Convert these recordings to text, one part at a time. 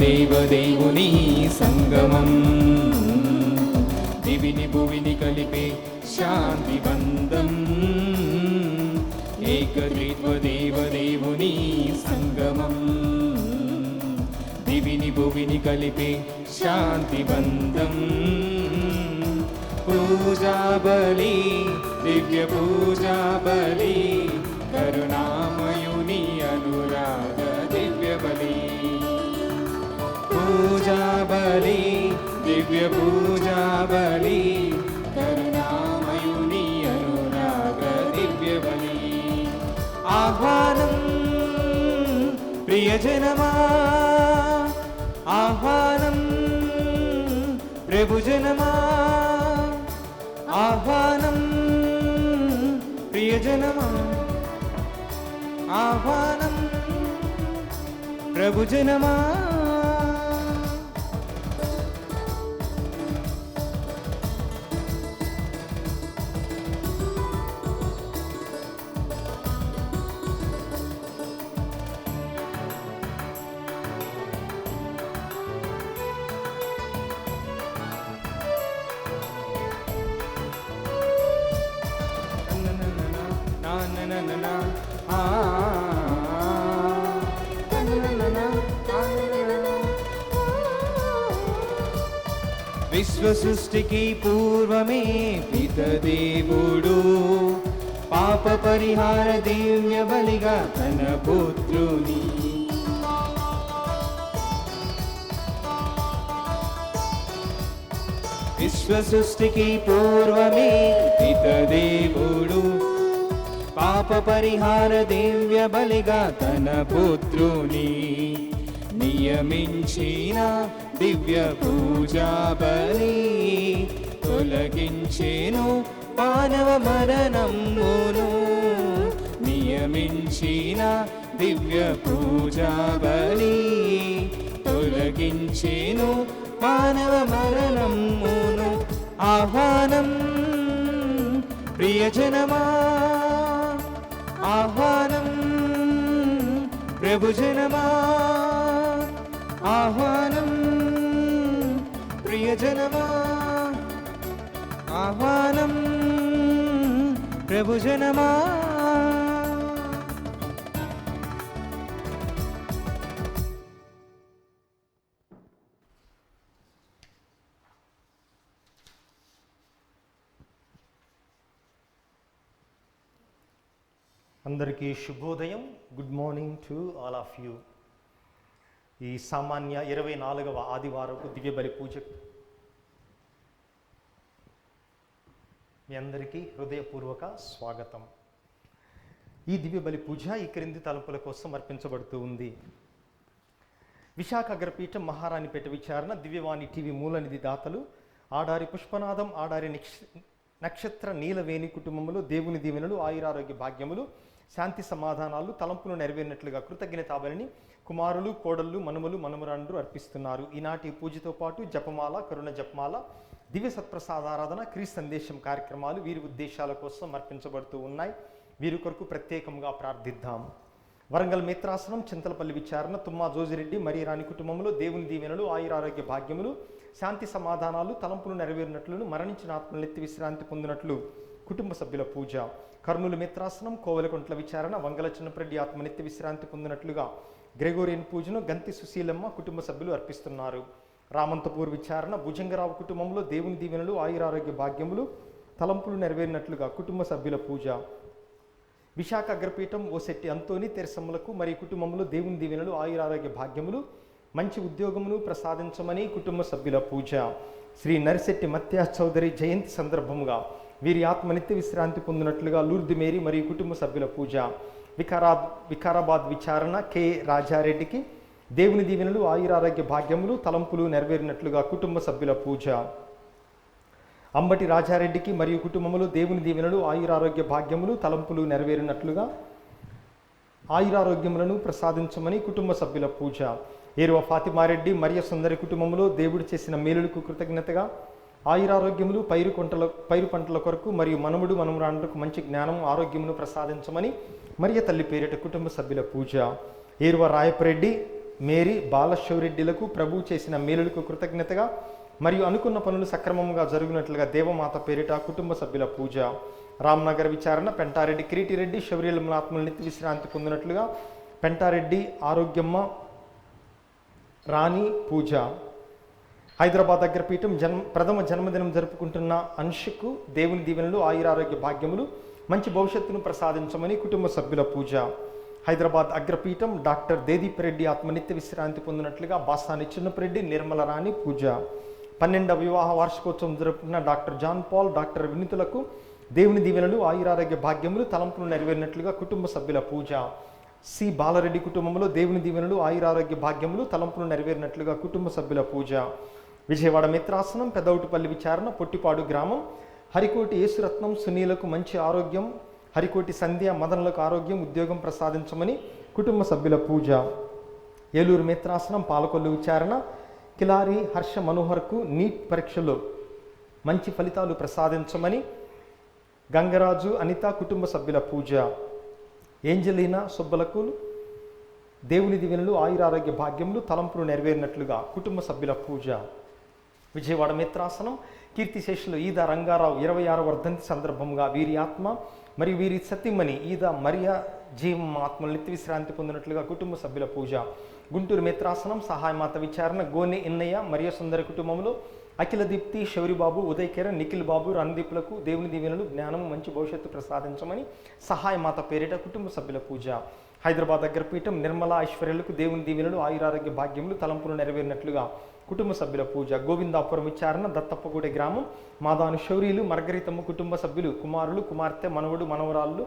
దేవదేవుని సంగమం, దివిని భువిని కలిపే శాంతి బంధం, ఏకద్విత్వ దేవదేవుని సంగమం, దివిని భువిని కలిపే శాంతి బంధం. పూజా బలి దివ్య పూజా బలి, కరుణామయుని అనురాగ దివ్య బలి. పూజా బలి దివ్య పూజా బలి, కరుణామయుని అనురాగ దివ్య బలి. ఆహ్వానం ప్రియజనమా, ఆహ్వానం ప్రభుజనమా, ఆహ్వానం ప్రియజనమా, ఆహ్వానం ప్రభుజనమా. విశ్వ సృష్టికి పూర్వమే పితదేవుడు పాప పరిహార దివ్య బలిగా తన పుత్రుని. విశ్వ సృష్టికి పూర్వమే పితదేవుడు పాప పరిహార దివ్య బలిగా తన పుత్రుని నియమించిన దివ్య పూజా బలి, తొలగించేను మానవ మరణమును. నియమించిన దివ్య పూజా బలి, తొలగించేను మానవ మరణమును. ఆహ్వానం ప్రియజనమా, ఆహ్వానం ప్రభుజనమా, ఆహ్వానం ప్రియజనమా, ఆహ్వానం ప్రభుజనమా. అందరికీ శుభోదయం. Good morning to all of you. ఈ సామాన్య 24వ ఆదివారపు దివ్య బలి పూజ మీ అందరికీ హృదయపూర్వక స్వాగతం. ఈ దివ్య బలి పూజ ఈ క్రింది తలుపుల కోసం అర్పించబడుతూ ఉంది. విశాఖ అగ్రపీఠం మహారాణిపేట విచారణ దివ్యవాణి టీవీ మూలనిధి దాతలు ఆడారి పుష్పనాథం, ఆడారి నక్షత్ర నీలవేణి కుటుంబములు దేవుని దీవెనలు, ఆయురారోగ్య భాగ్యములు, శాంతి సమాధానాలు, తలంపులు నెరవేరినట్లుగా కృతజ్ఞతాబలిని కుమారులు, కోడళ్ళు, మనుమలు, మనుమరాండ్రు అర్పిస్తున్నారు. ఈనాటి పూజతో పాటు జపమాల, కరుణ జపమాల, దివ్య సత్ప్రసాదారాధన, క్రీస్తు సందేశం కార్యక్రమాలు వీరి ఉద్దేశాల కోసం అర్పించబడుతూ ఉన్నాయి. వీరి కొరకు ప్రత్యేకంగా ప్రార్థిద్దాం. వరంగల్ మిత్రాసనం, చింతలపల్లి విచారణ, తుమ్మా జోజిరెడ్డి, మరి రాణి కుటుంబంలో దేవుని దీవెనలు, ఆయురారోగ్య భాగ్యములు, శాంతి సమాధానాలు, తలంపులు నెరవేరినట్లు, మరణించిన ఆత్మలెత్తి విశ్రాంతి పొందినట్లు కుటుంబ సభ్యుల పూజ. కర్నూలు మిత్రాసనం, కోవెలకుంట్ల విచారణ, వంగల చిన్నప్రెడ్డి ఆత్మనిత్య విశ్రాంతి పొందినట్లుగా గ్రెగోరియన్ పూజను గంతి సుశీలమ్మ కుటుంబ సభ్యులు అర్పిస్తున్నారు. రామంతపూర్ విచారణ, భుజంగరావు కుటుంబంలో దేవుని దీవెనలు, ఆయురారోగ్య భాగ్యములు, తలంపులు నెరవేరినట్లుగా కుటుంబ సభ్యుల పూజ. విశాఖ అగ్రపీఠం ఓశెట్టి అంతోని తెరసమ్మలకు మరియు కుటుంబంలో దేవుని దీవెనలు, ఆయురారోగ్య భాగ్యములు, మంచి ఉద్యోగమును ప్రసాదించమని కుటుంబ సభ్యుల పూజ. శ్రీ నరిశెట్టి మత్యాస్ చౌదరి జయంతి సందర్భముగా వీరి ఆత్మనిత్య విశ్రాంతి పొందినట్లుగా లూర్ది మేరీ మరియు కుటుంబ సభ్యుల పూజ. వికారాబాద్ విచారణ కె రాజారెడ్డికి దేవుని దీవెనలు, ఆయురారోగ్య భాగ్యములు, తలంపులు నెరవేరినట్లుగా కుటుంబ సభ్యుల పూజ. అంబటి రాజారెడ్డికి మరియు కుటుంబములు దేవుని దీవెనలు, ఆయురారోగ్య భాగ్యములు, తలంపులు నెరవేరినట్లుగా ఆయురారోగ్యములను ప్రసాదించమని కుటుంబ సభ్యుల పూజ. ఏరువ ఫాతిమారెడ్డి మరియ సుందరి కుటుంబంలో దేవుడు చేసిన మేలులకు కృతజ్ఞతగా ఆయురారోగ్యములు, పైరు పంటల కొరకు మరియు మనుముడు మనుమరాండ్రకు మంచి జ్ఞానం, ఆరోగ్యమును ప్రసాదించమని మరియ తల్లి పేరిట కుటుంబ సభ్యుల పూజ. ఏరువ రాయపరెడ్డి మేరీ బాలశివరెడ్డిలకు ప్రభు చేసిన మేలులకు కృతజ్ఞతగా మరియు అనుకున్న పనులు సక్రమంగా జరుగునట్లుగా దేవమాత పేరిట కుటుంబ సభ్యుల పూజ. రామ్నగర్ విచారణ పెంటారెడ్డి కిరీటిరెడ్డి శౌర్యముల ఆత్మల నిత్య విశ్రాంతి పొందినట్లుగా పెంటారెడ్డి ఆరోగ్యమ్మ రాణి పూజ. హైదరాబాద్ అగ్రపీఠం ప్రథమ జన్మదినం జరుపుకుంటున్న అంశుకు దేవుని దీవెనలు ఆయురారోగ్య భాగ్యములు మంచి భవిష్యత్తును ప్రసాదించమని కుటుంబ సభ్యుల పూజ. హైదరాబాద్ అగ్రపీఠం డాక్టర్ దేదీప్ రెడ్డి ఆత్మనిత్య విశ్రాంతి పొందినట్లుగా బాసాని చిన్నపరెడ్డి నిర్మల రాణి పూజ. 12వ వివాహ వార్షికోత్సవం జరుపుకున్న డాక్టర్ జాన్ పాల్ డాక్టర్ వినీతులకు దేవుని దీవెనలు ఆయురారోగ్య భాగ్యములు తలంపులు నెరవేరినట్లుగా కుటుంబ సభ్యుల పూజ. సి బాలరెడ్డి కుటుంబంలో దేవుని దీవెనలు ఆయురారోగ్య భాగ్యములు తలంపులు నెరవేరినట్లుగా కుటుంబ సభ్యుల పూజ. విజయవాడ మిత్రాసనం పెదవుటిపల్లి విచారణ పొట్టిపాడు గ్రామం హరికోటి యేసురత్నం సునీలకు మంచి ఆరోగ్యం, హరికోటి సంధ్య మదనలకు ఆరోగ్యం ఉద్యోగం ప్రసాదించమని కుటుంబ సభ్యుల పూజ. ఏలూరు మిత్రాసనం పాలకొల్లు విచారణ కిలారి హర్ష మనోహర్కు నీట్ పరీక్షలో మంచి ఫలితాలు ప్రసాదించమని గంగరాజు అనిత కుటుంబ సభ్యుల పూజ. ఏంజలీనా సుబ్బలకు దేవుని దీవెనలు ఆయురారోగ్య భాగ్యములు తలంపులు నెరవేరినట్లుగా కుటుంబ సభ్యుల పూజ. విజయవాడ మిత్రాసనం కీర్తిశేషులు ఈద రంగారావు 26వ వర్ధంతి సందర్భంగా వీరి ఆత్మ మరియు వీరి సతీమణి ఈద మరియా జీవం ఆత్మలు నిత్య విశ్రాంతి పొందినట్లుగా కుటుంబ సభ్యుల పూజ. గుంటూరు మిత్రాసనం సహాయమాత విచారణ గోనె ఎన్నయ్య మరియ సుందరి కుటుంబంలో అఖిల దీప్తి శౌరిబాబు ఉదయ్ కిరణ్ నిఖిల్ బాబు రణదీపులకు దేవుని దీవెనలు జ్ఞానం మంచి భవిష్యత్తు ప్రసాదించమని సహాయమాత పేరిట కుటుంబ సభ్యుల పూజ. హైదరాబాద్ అగ్రపీఠం నిర్మల ఐశ్వర్యులకు దేవుని దీవెనలు ఆయురారోగ్య భాగ్యములు తలంపులు నెరవేరినట్లుగా కుటుంబ సభ్యుల పూజ. గోవిందాపురం విచారణ దత్తప్పగూడె గ్రామం మాదాను శౌర్యులు మార్గరితమ్మ కుటుంబ సభ్యులు కుమారులు కుమార్తె మనవడు మనవరాళ్ళు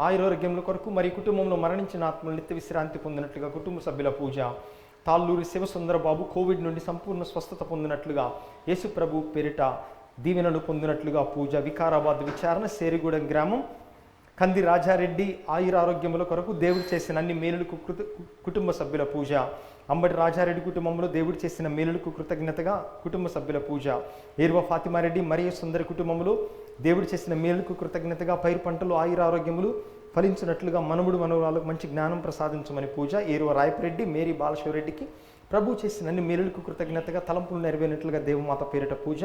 ఆయురారోగ్యముల కొరకు మరియు కుటుంబంలో మరణించిన ఆత్మలు నిత్య విశ్రాంతి పొందినట్లుగా కుటుంబ సభ్యుల పూజ. తాళ్ళూరి శివసుందరబాబు కోవిడ్ నుండి సంపూర్ణ స్వస్థత పొందినట్లుగా యేసు ప్రభు పేరిట దీవెనలు పొందినట్లుగా పూజ. వికారాబాద్ విచారణ సేరిగూడెం గ్రామం కంది రాజారెడ్డి ఆయురారోగ్యముల కొరకు దేవుడు చేసిన అన్ని మేలులకు కుటుంబ సభ్యుల పూజ. అంబటి రాజారెడ్డి కుటుంబంలో దేవుడు చేసిన మేలులకు కృతజ్ఞతగా కుటుంబ సభ్యుల పూజ. ఏరువ ఫాతిమారెడ్డి మరియ సుందరి కుటుంబంలో దేవుడు చేసిన మేలుకు కృతజ్ఞతగా పైరు పంటలు ఆయురారోగ్యములు ఫలించినట్లుగా మనముడు మనవరాలకు మంచి జ్ఞానం ప్రసాదించమని పూజ. ఏరువ రాయపరెడ్డి మేరీ బాలశివరెడ్డికి ప్రభు చేసిన అన్ని మేలులకు కృతజ్ఞతగా తలంపులు నెరవేరినట్లుగా దేవమాత పేరిట పూజ.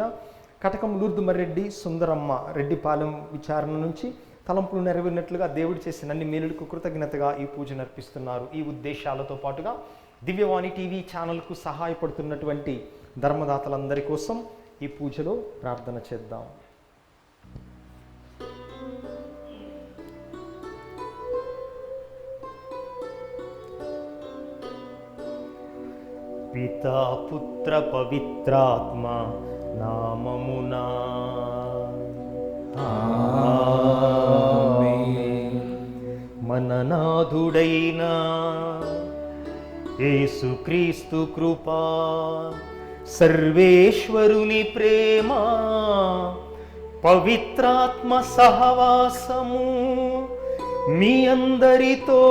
కటకం లూర్దుమర్రెడ్డి సుందరమ్మ రెడ్డిపాలెం విచారణ నుంచి తలంపులు నెరవేరినట్లుగా దేవుడు చేసిన అన్ని మేలులకు కృతజ్ఞతగా ఈ పూజ నర్పిస్తున్నారు. ఈ ఉద్దేశాలతో పాటుగా దివ్యవాణి టీవీ ఛానల్కు సహాయపడుతున్నటువంటి ధర్మదాతలందరి కోసం ఈ పూజలో ప్రార్థన చేద్దాం. పితా పుత్ర పవిత్రాత్మ నామమునా మననాథుడైన యేసుక్రీస్తు కృపా సర్వేశ్వరుని ప్రేమ పవిత్రాత్మ సహవాసము మీ అందరితో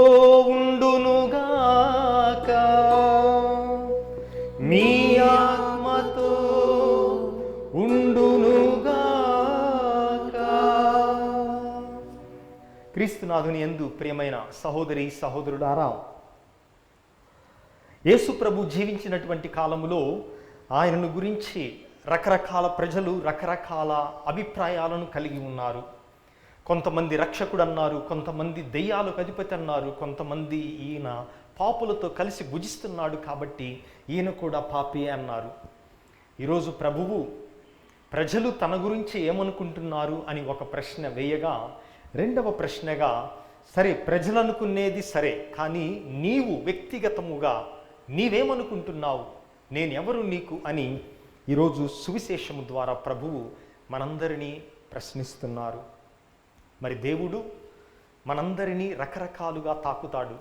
ఉండునుగాక. మీ ఆత్మతో ఉండునుగాక. క్రీస్తునాథుని యందు ప్రియమైన సహోదరి సహోదరులారా, యేసు ప్రభు జీవించినటువంటి కాలములో ఆయనను గురించి రకరకాల ప్రజలు రకరకాల అభిప్రాయాలను కలిగి ఉన్నారు. కొంతమంది రక్షకుడు అన్నారు, కొంతమంది దెయ్యాలకు అధిపతి అన్నారు, కొంతమంది ఈయన పాపులతో కలిసి భుజిస్తున్నాడు కాబట్టి ఈయన కూడా పాపి అన్నారు. ఈరోజు ప్రభువు ప్రజలు తన గురించి ఏమనుకుంటున్నారు అని ఒక ప్రశ్న వేయగా, రెండవ ప్రశ్నగా సరే ప్రజలు అనుకునేది సరే, కానీ నీవు వ్యక్తిగతముగా నీవేమనుకుంటున్నావు, నేనెవరు నీకు అని ఈరోజు సువిశేషము ద్వారా ప్రభువు మనందరినీ ప్రశ్నిస్తున్నారు. మరి దేవుడు మనందరినీ రకరకాలుగా తాకుతాడు.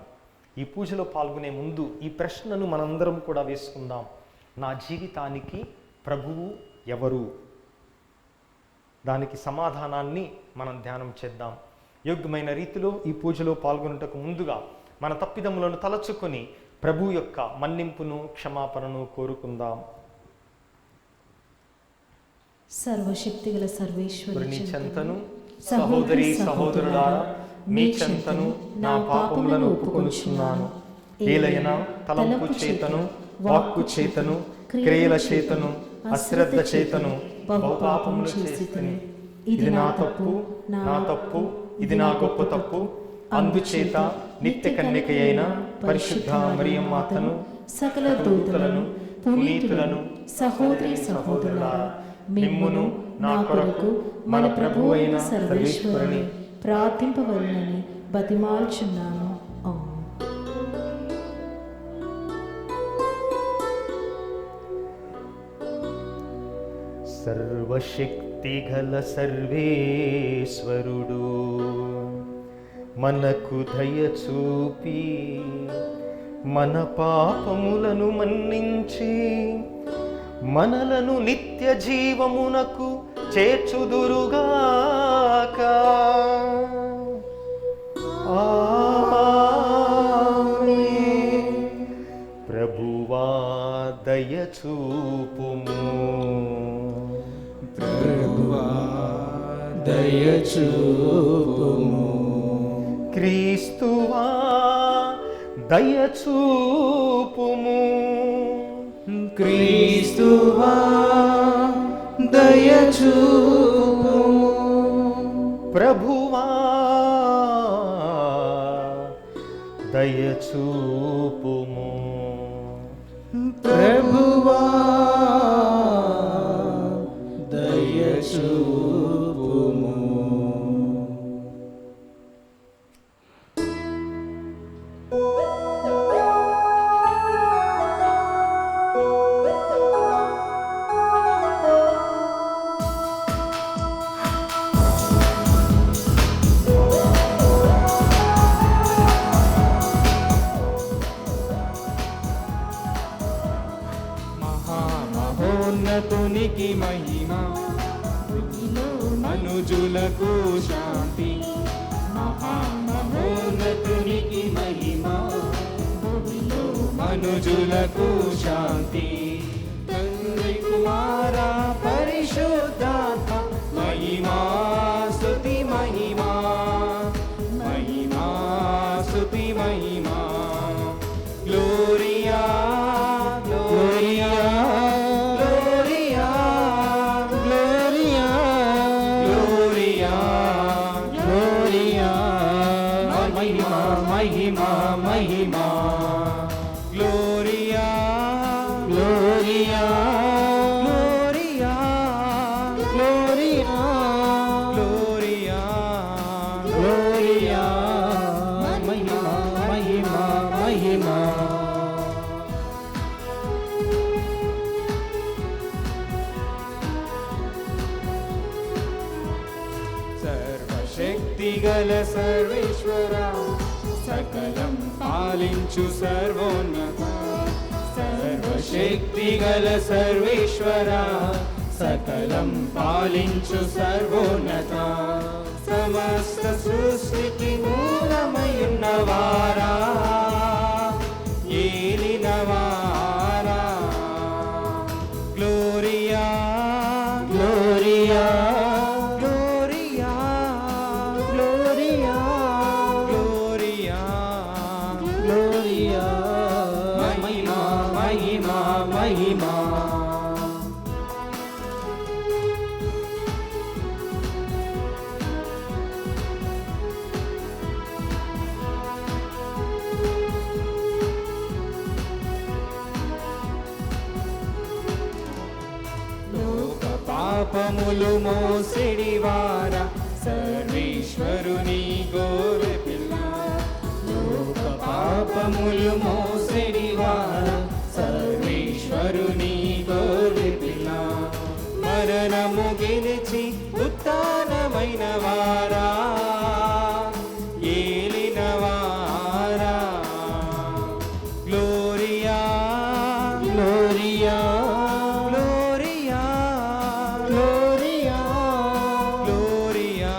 ఈ పూజలో పాల్గొనే ముందు ఈ ప్రశ్నను మనందరం కూడా వేసుకుందాం. నా జీవితానికి ప్రభువు ఎవరు? దానికి సమాధానాన్ని మనం ధ్యానం చేద్దాం. యోగ్యమైన రీతిలో ఈ పూజలో పాల్గొనుటకు ముందుగా మన తప్పిదములను తలచుకొని ప్రభు యొక్క మన్నింపును క్షమాపణను కోరుకుందాం. సర్వశక్తిగల సర్వేశ్వరుని చెంతను సహోదరి సహోదరులారా, మీ చెంతను నా పాపములను ఒప్పుకొనుచున్నాను. ఏలైనా తలంపు చేతను, వాక్కు చేతను, క్రియల చేతను, అశ్రద్ధ చేతను బహుపాపములు చేసితిని. ఇది నా తప్పు, నా తప్పు, ఇది నా గొప్ప తప్పు. అందుచేత నిత్య కన్యక అయిన పరిశుద్ధ మరియమ్మ మాతను, సకల దూతలను, పునీతులను, సహోదరి సహోదరులారా, మిమ్మును నా కొరకు మన ప్రభువు అయిన సర్వేశ్వరుని ప్రార్థింపవలనని బతిమాల్చున్నాను. ఆమేన్. సర్వశక్తిగల సర్వేశ్వరుడు మనకు దయ చూపి మన పాపములను మన్నించి మనలను నిత్య జీవమునకు చేర్చుదురుగాక. ఆమేన్. ప్రభువా దయ చూపుము. ప్రభువా దయచూపుము. క్రీస్తువా దయ చూపుము. క్రీస్తువా దయచూపుము. ప్రభువా దయ చూపుము. ప్రభువా దయచూపుము. మహోన్నతునికి మహిమ, మనుజులకు శాంతి. మహోన్నతునికి మహిమ, మనుజులకు శాంతి. తండ్రి కుమార పరిశుద్ధాత్మ మహిమా స్తుతి మహిమా, మహిమా స్తుతి మహిమా. గ్లోరియా గ్లోరియా महिमा महिमा. Gloria Gloria Gloria Gloria Gloria Gloria. महिमा महिमा महिमा. सर्वशक्तिगल सर्वेश्वरा, सकलं पालिंचु सर्वोन्नत. सर्वशक्तिगल सर्वेश्वरा, सकलं पालिंचु सर्वोन्नत. समस्त सृष्टिकी मूलमयुन्नवारा, ఏలినవారా. గ్లోరియా గ్లోరియా గ్లోరియా గ్లోరియా గ్లోరియా గ్లోరియా. మహిమా మహిమా మహిమా. పాపములు మోసిడివారా, సర్వేశ్వరుని గోరె పిల్ల. లోక పాపములు మోసిడివారా, సర్వేశ్వరుని గోరె పిల్ల. మరణము గెలిచి ఉత్థానమైన వారా, ఏలినవారా. గ్లోరియా గ్లోరియా గ్లోరియా గ్లోరియా గ్లోరియా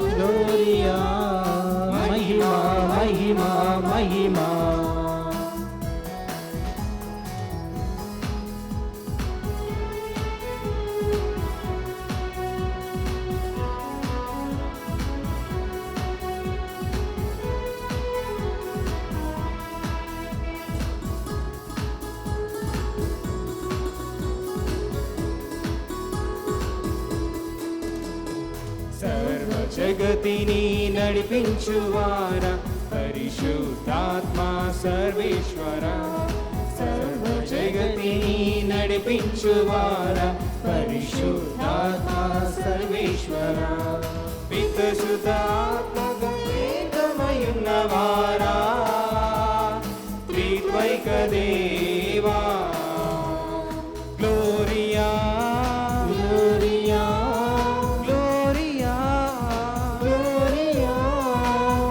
గ్లోరియా. మహిమా మహిమా మహిమా. జగతిని నడిపించువార పరిశుద్ధాత్మ సర్వేశ్వర సర్వ జగతిని నడిపించువార పరిశుద్ధాత్మ సర్వేశ్వర పితసుతాత్మయున్నవారా త్రిద్వైక దేవా గ్లోరియా గ్లోరియా గ్లోరియా గ్లోరియా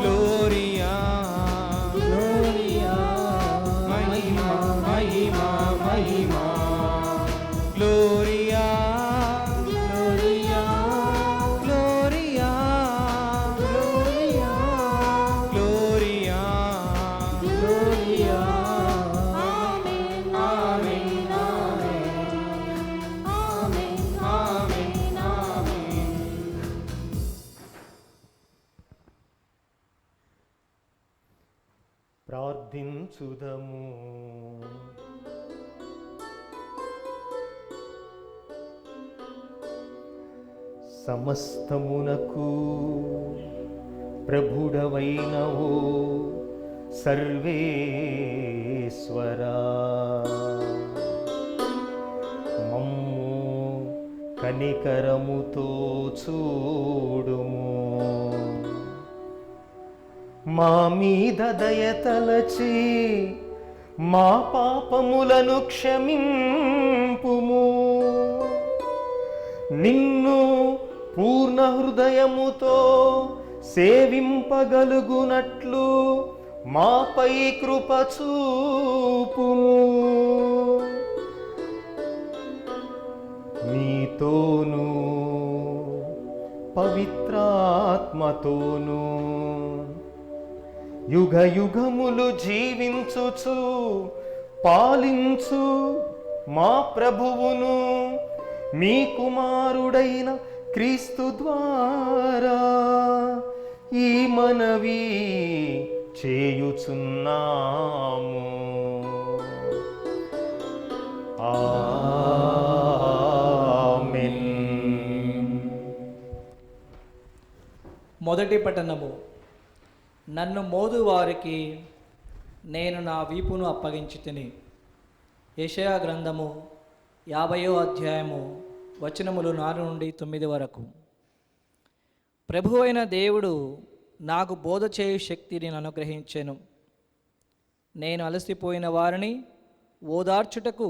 గ్లోరియా గ్లోరియా మహిమా మహిమా మహిమా గ్లోరియా గ్లోరియా గ్లోరియా గ్లోరియా గ్లోరియా గ్లోరియా ఆమేన్ ఆమేన్ ఆమేన్ ఆమేన్ ఆమేన్. ప్రార్థించుదము. సమస్తమునకు ప్రభుడవైనవో సర్వేశ్వరా, మమ్ము కనికరముతో చూడుము. మా మీద దయతలచి మా పాపములను క్షమింపుము. నిన్ను పూర్ణ హృదయముతో సేవింపగలుగునట్లు మాపై కృప చూపుము. నీతోనూ పవిత్రాత్మతోనూ యుగ యుగములు జీవించుచు పాలించు మా ప్రభువును మీ కుమారుడైన క్రీస్తు ద్వారా ఈ మనవి చేయుచున్నాము. ఆమేన్. మొదటి పట్టణము. నన్ను మోదు వారికి నేను నా వీపును అప్పగించి తిని. యెషయా గ్రంథము 50వ అధ్యాయము వచనములు 4 నుండి 9 వరకు. ప్రభువైన దేవుడు నాకు బోధ చేయు శక్తిని అనుగ్రహించెను. నేను అలసిపోయిన వారిని ఓదార్చుటకు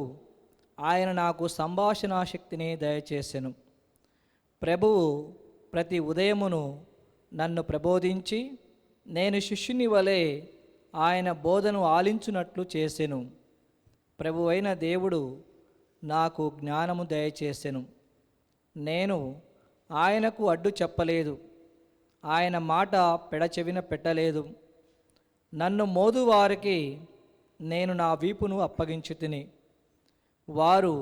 ఆయన నాకు సంభాషణా శక్తిని దయచేసెను. ప్రభువు ప్రతి ఉదయమును నన్ను ప్రబోధించి నేను శిష్యుని వలె ఆయన బోధను ఆలించునట్లు చేసెను. ప్రభువైన దేవుడు నాకు జ్ఞానము దయచేసెను. నేను ఆయనకు అడ్డు చెప్పలేదు, ఆయన మాట పెడచెవిన పెట్టలేదు. నన్ను మోదు వారికి నేను నా వీపును అప్పగించి తిని. వారు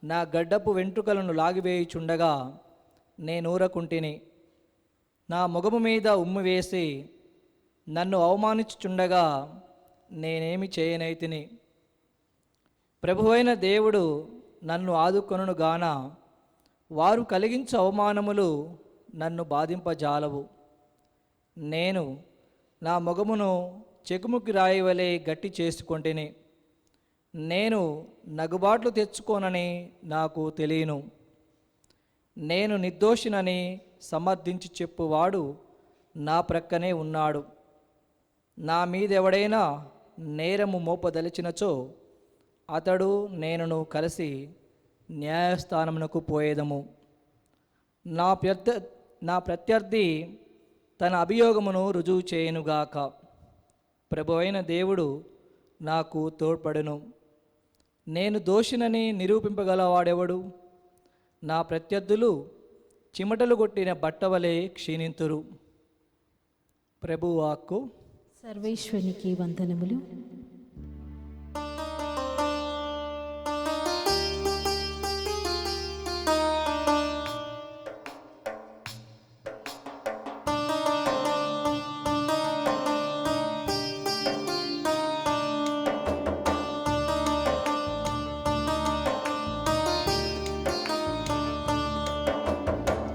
నా గడ్డపు వెంట్రుకలను లాగివేయుచుండగా నేనూరకుంటిని. నా ముఖము మీద ఉమ్ము వేసి నన్ను అవమానించుచుండగా నేనేమి చేయనైతిని. ప్రభువైన దేవుడు నన్ను ఆదుకొనును గాన వారు కలిగించు అవమానములు నన్ను బాధింపజాలవు. నేను నా మొగమును చెకుముకి రాయి వలె గట్టి చేసుకొంటిని. నేను నగుబాట్లు తెచ్చుకోనని నాకు తెలియను. నేను నిర్దోషినని సమర్థించి చెప్పువాడు నా ప్రక్కనే ఉన్నాడు. నా మీదెవడైనా నేరము మోపదలిచినచో అతడు నేనును కలిసి న్యాయస్థానమునకు పోయేదము. నా ప్రత్యర్థి తన అభియోగమును రుజువు చేయునుగాక. ప్రభువైన దేవుడు నాకు తోడ్పడును. నేను దోషినని నిరూపింపగలవాడెవడు? నా ప్రత్యర్థులు చిమటలు కొట్టిన బట్టవలే క్షీణింతురు. ప్రభువాక్కు. సర్వేశ్వరునికి వందనములు.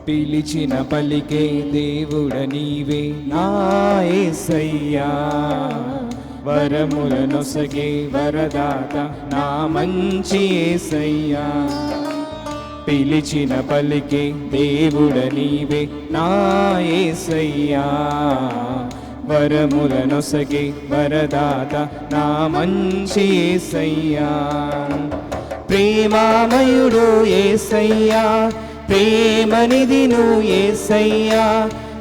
పిలిచిన పలికే దేవుడ నీవే నా యేసయ్యా, వరముల నొసగే వరదాత నా మంచి యేసయ్యా. పిలిచిన పలికే దేవుడ నీవే నా యేసయ్యా, వరముల నొసగే వరదాత నా మంచి యేసయ్యా. ప్రేమామయుడు యేసయ్యా, ప్రేమనిధి నువ్వు యేసయ్యా,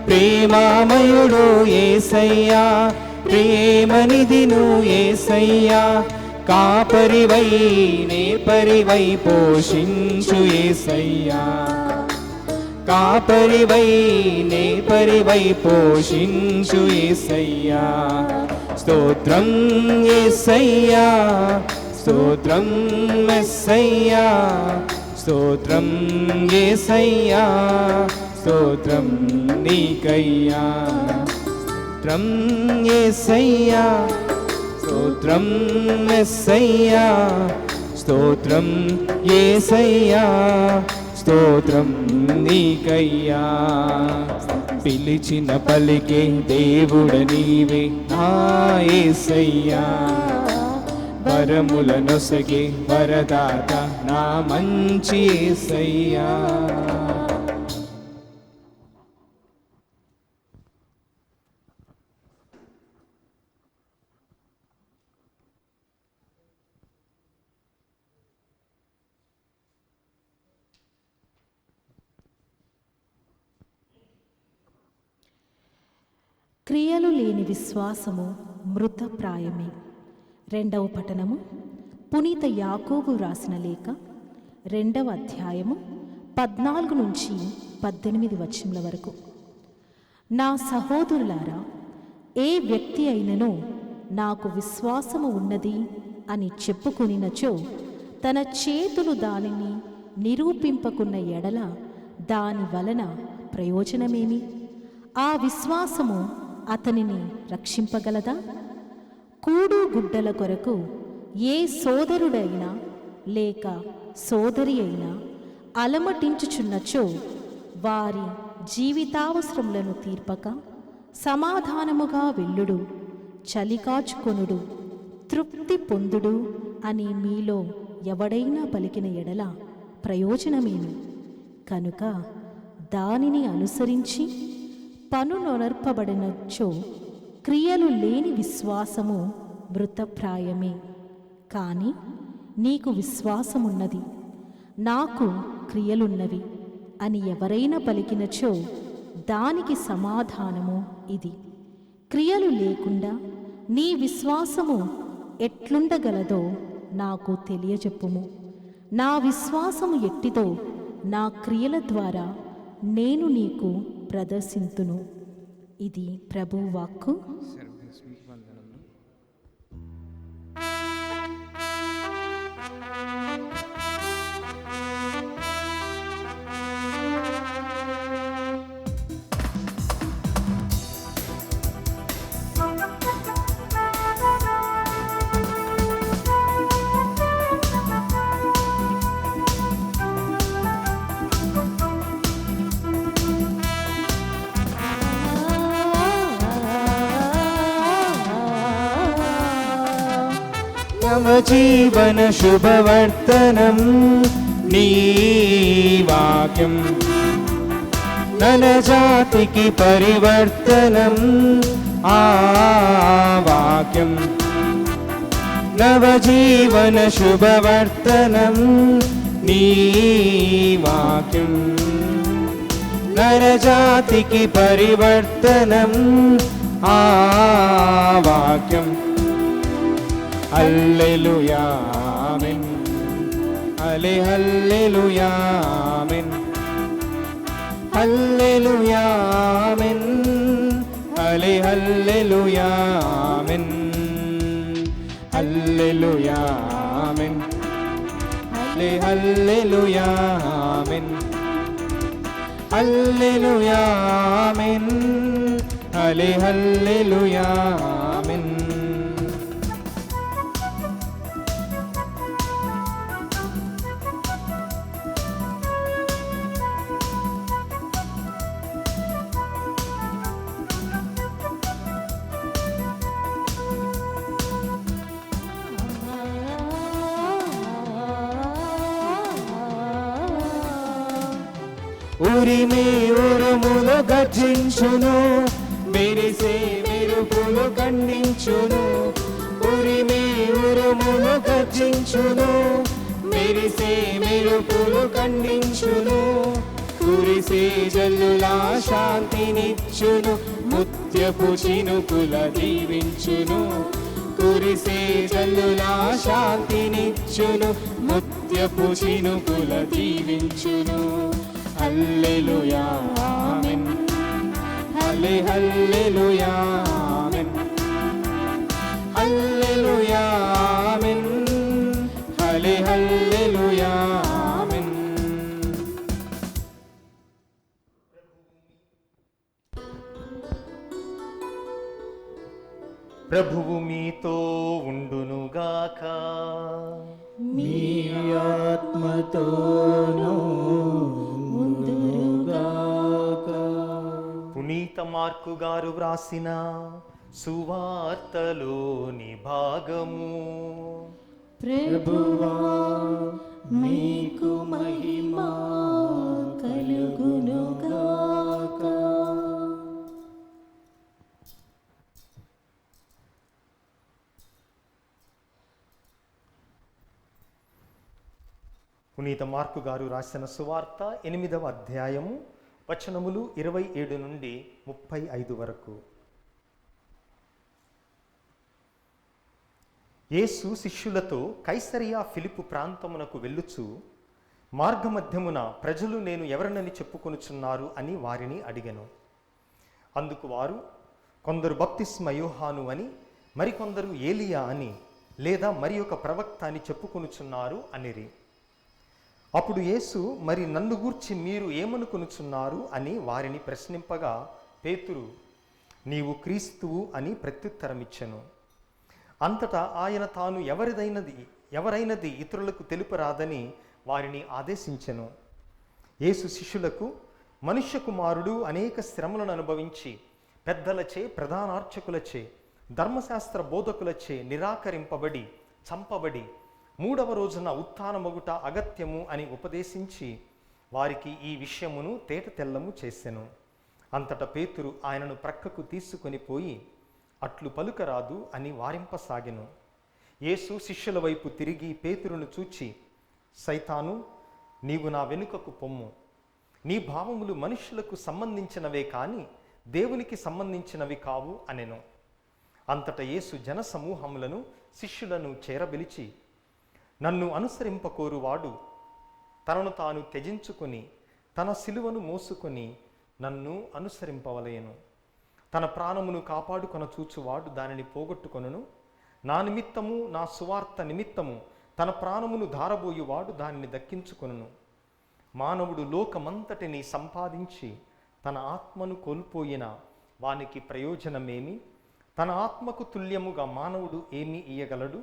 ప్రేమామయుడు యేసయ్యా, ప్రేమనిధి నువ్వు యేసయ్యా. కాపరివై నేపరివై పోషించు యేసయ్యా, కాపరివై నేపరివై పోషించు యేసయ్యా. స్తోత్రం యేసయ్యా, స్తోత్రం మెస్సయ్యా, స్తోత్రం యేసయ్యా, స్తోత్రం నీకయ్యా. స్తోత్రం యేసయ్యా, స్తోత్రం మెస్సయ్యా, స్తోత్రం యేసయ్యా, స్తోత్రం నీకయ్యా. పిలిచిన పలికే దేవుడ నీవే నా యేసయ్యా, వరముల నొసగే వరదాత నా మంచి యేసయ్యా. క్రియలు లేని విశ్వాసము మృతప్రాయమే. రెండవ పఠనము పునీత యాకోబు రాసిన లేఖ 2వ అధ్యాయము 14 నుంచి 18 వచనముల వరకు. నా సహోదరులారా, ఏ వ్యక్తి అయినను నాకు విశ్వాసము ఉన్నది అని చెప్పుకొనినచో తన చేతులు దానిని నిరూపింపకున్న ఎడల దాని వలన ప్రయోజనమేమి? ఆ విశ్వాసము అతనిని రక్షింపగలదా? కూడు గుడ్డల కొరకు ఏ సోదరుడైనా లేక సోదరి అయినా అలమటించుచున్నచో వారి జీవితావసరములను తీర్పక సమాధానముగా వెళ్ళుడు, చలికాచుకొనుడు, తృప్తి పొందుడు అని మీలో ఎవడైనా పలికిన ఎడల ప్రయోజనమేమి? కనుక దానిని అనుసరించి పనునొనర్పబడినచో క్రియలు లేని విశ్వాసము మృతప్రాయమే. కానీ నీకు విశ్వాసమున్నది, నాకు క్రియలున్నవి అని ఎవరైనా పలికినచో దానికి సమాధానము ఇది: క్రియలు లేకుండా నీ విశ్వాసము ఎట్లుండగలదో నాకు తెలియజెప్పుము. నా విశ్వాసము ఎట్టిదో నా క్రియల ద్వారా నేను నీకు ప్రదర్శింతును. ఇది ప్రభువు వాక్కు. నవ జీవన శుభవర్తనం నీ వాక్యం, నన జాతికి పరివర్తనం ఆ వాక్యం. నవ జీవన శుభవర్తనం నీ వాక్యం, నర జాతికి పరివర్తనం ఆ వాక్యం. హల్లెలూయా ఆమేన్, హల్లెలూయా ఆమేన్, హల్లెలూయా ఆమేన్, హల్లెలూయా ఆమేన్, హల్లెలూయా ఆమేన్, హల్లెలూయా ఆమేన్, హల్లెలూయా ఆమేన్, హల్లెలూయా ఆమేన్. ఉరిమే ఉరుములు గర్జించును, మెరిసే మెరుపులు ఖండించును. ఉరిమే ఉరుములు గర్జించును, మెరిసే మెరుపులు ఖండించును. కురిసే జల్లులా శాంతినిచ్చును, ముత్యపు చినుకుల దీవించును. కురిసే జల్లులా శాంతినిచ్చును, ముత్యపు చినుకుల దీవించును. హల్లెలూయా ఆమేన్, హల్లెలూయా ఆమేన్, హల్లెలూయా ఆమేన్, హల్లెలూయా ఆమేన్. ప్రభువు మీతో ఉండునుగాక. మీ ఆత్మతోనూ ఉండునుగాక. పునీత మార్కు గారు వ్రాసిన సువార్తలోని భాగము. ప్రభువా మీకు మహిమ కలుగునుగాక. పునీత మార్కు గారు రాసిన సువార్త 8వ అధ్యాయము వచనములు 27 నుండి 35 వరకు. యేసు శిష్యులతో కైసరియా ఫిలిప్పు ప్రాంతమునకు వెళ్ళుచు మార్గమధ్యమున ప్రజలు నేను ఎవరినని చెప్పుకొనుచున్నారు అని వారిని అడిగెను. అందుకు వారు కొందరు బప్తిస్మ యోహాను అని, మరికొందరు ఏలియా అని, లేదా మరి ఒక ప్రవక్త అని చెప్పుకొనుచున్నారు అనిరి. అప్పుడు యేసు మరి నన్ను గూర్చి మీరు ఏమనుకొనుచున్నారు అని వారిని ప్రశ్నింపగా పేతురు నీవు క్రీస్తువు అని ప్రత్యుత్తరమిచ్చెను. అంతటా ఆయన తాను ఎవరైనది ఇతరులకు తెలుపరాదని వారిని ఆదేశించెను. యేసు శిష్యులకు మనుష్య కుమారుడు అనేక శ్రమలను అనుభవించి పెద్దలచే, ప్రధానార్చకులచే, ధర్మశాస్త్ర బోధకులచే నిరాకరింపబడి చంపబడి 3వ రోజున ఉత్థానమగుట అగత్యము అని ఉపదేశించి వారికి ఈ విషయమును తేటతెల్లము చేసెను. అంతట పేతురు ఆయనను ప్రక్కకు తీసుకొని పోయి అట్లు పలుకరాదు అని వారింపసాగెను. యేసు శిష్యుల వైపు తిరిగి పేతురును చూచి, సైతాను, నీవు నా వెనుకకు పొమ్ము. నీ భావములు మనుష్యులకు సంబంధించినవే కాని దేవునికి సంబంధించినవి కావు అనెను. అంతట యేసు జన సమూహములను శిష్యులను చేరబిలిచి, నన్ను అనుసరింపకోరువాడు తనను తాను త్యజించుకొని తన సిలువను మోసుకొని నన్ను అనుసరింపవలయను. తన ప్రాణమును కాపాడుకొన చూచువాడు దానిని పోగొట్టుకొనును. నా నిమిత్తము, నా సువార్త నిమిత్తము తన ప్రాణమును ధారబోయువాడు దానిని దక్కించుకొనును. మానవుడు లోకమంతటిని సంపాదించి తన ఆత్మను కోల్పోయిన వానికి ప్రయోజనమేమి? తన ఆత్మకు తుల్యముగా మానవుడు ఏమి ఇయ్యగలడు?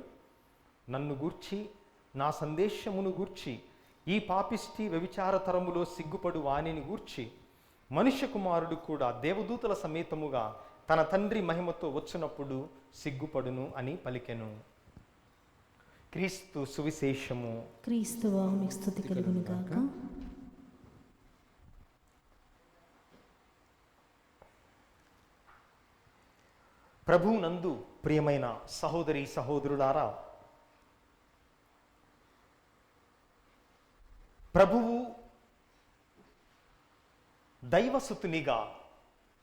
నన్ను గూర్చి, నా సందేశమును గూర్చి ఈ పాపిష్టి వ్యభిచారతరములో సిగ్గుపడు వానిని గూర్చి మనుష్య కుమారుడు కూడా దేవదూతల సమేతముగా తన తండ్రి మహిమతో వచ్చినప్పుడు సిగ్గుపడును అని పలికెను. క్రీస్తు సువిశేషము. క్రీస్తువా మీకు స్తుతి కలుగును గాక. ప్రభువునందు ప్రియమైన సహోదరి సహోదరులారా, ప్రభువు దైవసుతునిగా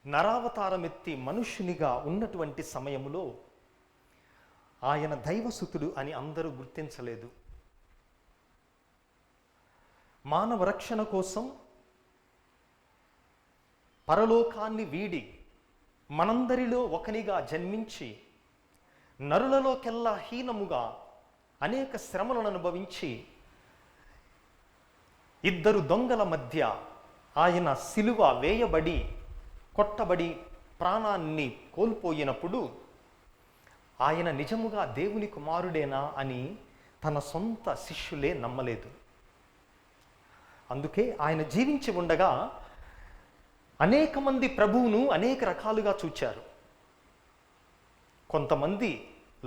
నరావతారమెత్తి మనుష్యునిగా ఉన్నటువంటి సమయములో ఆయన దైవసుతుడు అని అందరూ గుర్తించలేదు. మానవ రక్షణ కోసం పరలోకాన్ని వీడి మనందరిలో ఒకనిగా జన్మించి నరులలోకెల్లా హీనముగా అనేక శ్రమలను అనుభవించి ఇద్దరు దొంగల మధ్య ఆయన సిలువ వేయబడి కొట్టబడి ప్రాణాన్ని కోల్పోయినప్పుడు ఆయన నిజముగా దేవుని కుమారుడేనా అని తన సొంత శిష్యులే నమ్మలేదు. అందుకే ఆయన జీవించి ఉండగా అనేక మంది ప్రభువును అనేక రకాలుగా చూచారు. కొంతమంది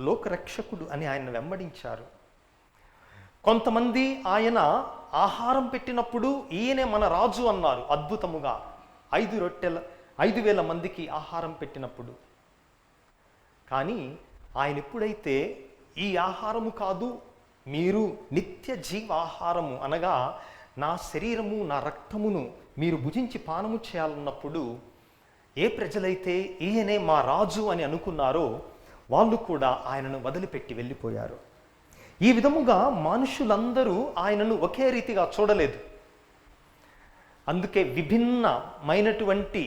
లోకరక్షకుడు అని ఆయన వెంబడించారు. కొంతమంది ఆయన ఆహారం పెట్టినప్పుడు ఈయనే మన రాజు అన్నారు అద్భుతముగా. 5,000 మందికి ఆహారం పెట్టినప్పుడు. కానీ ఆయన ఎప్పుడైతే ఈ ఆహారము కాదు, మీరు నిత్య జీవ ఆహారము అనగా నా శరీరము నా రక్తమును మీరు భుజించి పానము చేయాలన్నప్పుడు ఏ ప్రజలైతే ఈయనే మా రాజు అని అనుకున్నారో వాళ్ళు కూడా ఆయనను వదిలిపెట్టి వెళ్ళిపోయారు. ఈ విధముగా మనుషులందరూ ఆయనను ఒకే రీతిగా చూడలేదు. అందుకే విభిన్నమైనటువంటి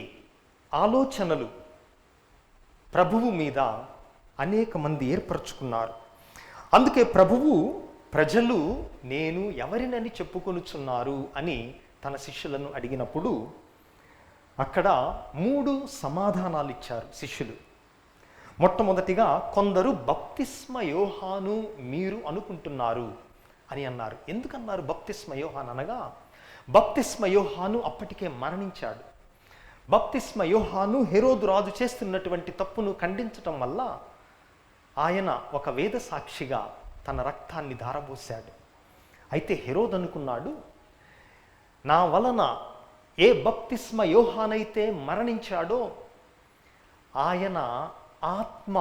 ఆలోచనలు ప్రభువు మీద అనేక మంది ఏర్పరచుకున్నారు. అందుకే ప్రభువు ప్రజలు నేను ఎవరినని చెప్పుకొనుచున్నారు అని తన శిష్యులను అడిగినప్పుడు అక్కడ 3 సమాధానాలు ఇచ్చారు శిష్యులు. మొట్టమొదటిగా కొందరు బప్తిస్మ యోహాను మీరు అనుకుంటున్నారు అని అన్నారు. ఎందుకన్నారు బప్తిస్మ యోహాను అనగా, బప్తిస్మ యోహాను అప్పటికే మరణించాడు. బప్తిస్మ యోహాను హెరోదు రాజు చేస్తున్నటువంటి తప్పును ఖండించటం వల్ల ఆయన ఒక వేద సాక్షిగా తన రక్తాన్ని ధారపోశాడు. అయితే హెరోదు అనుకున్నాడు, నా వలన ఏ బప్తిస్మ యోహానైతే మరణించాడో ఆయన ఆత్మ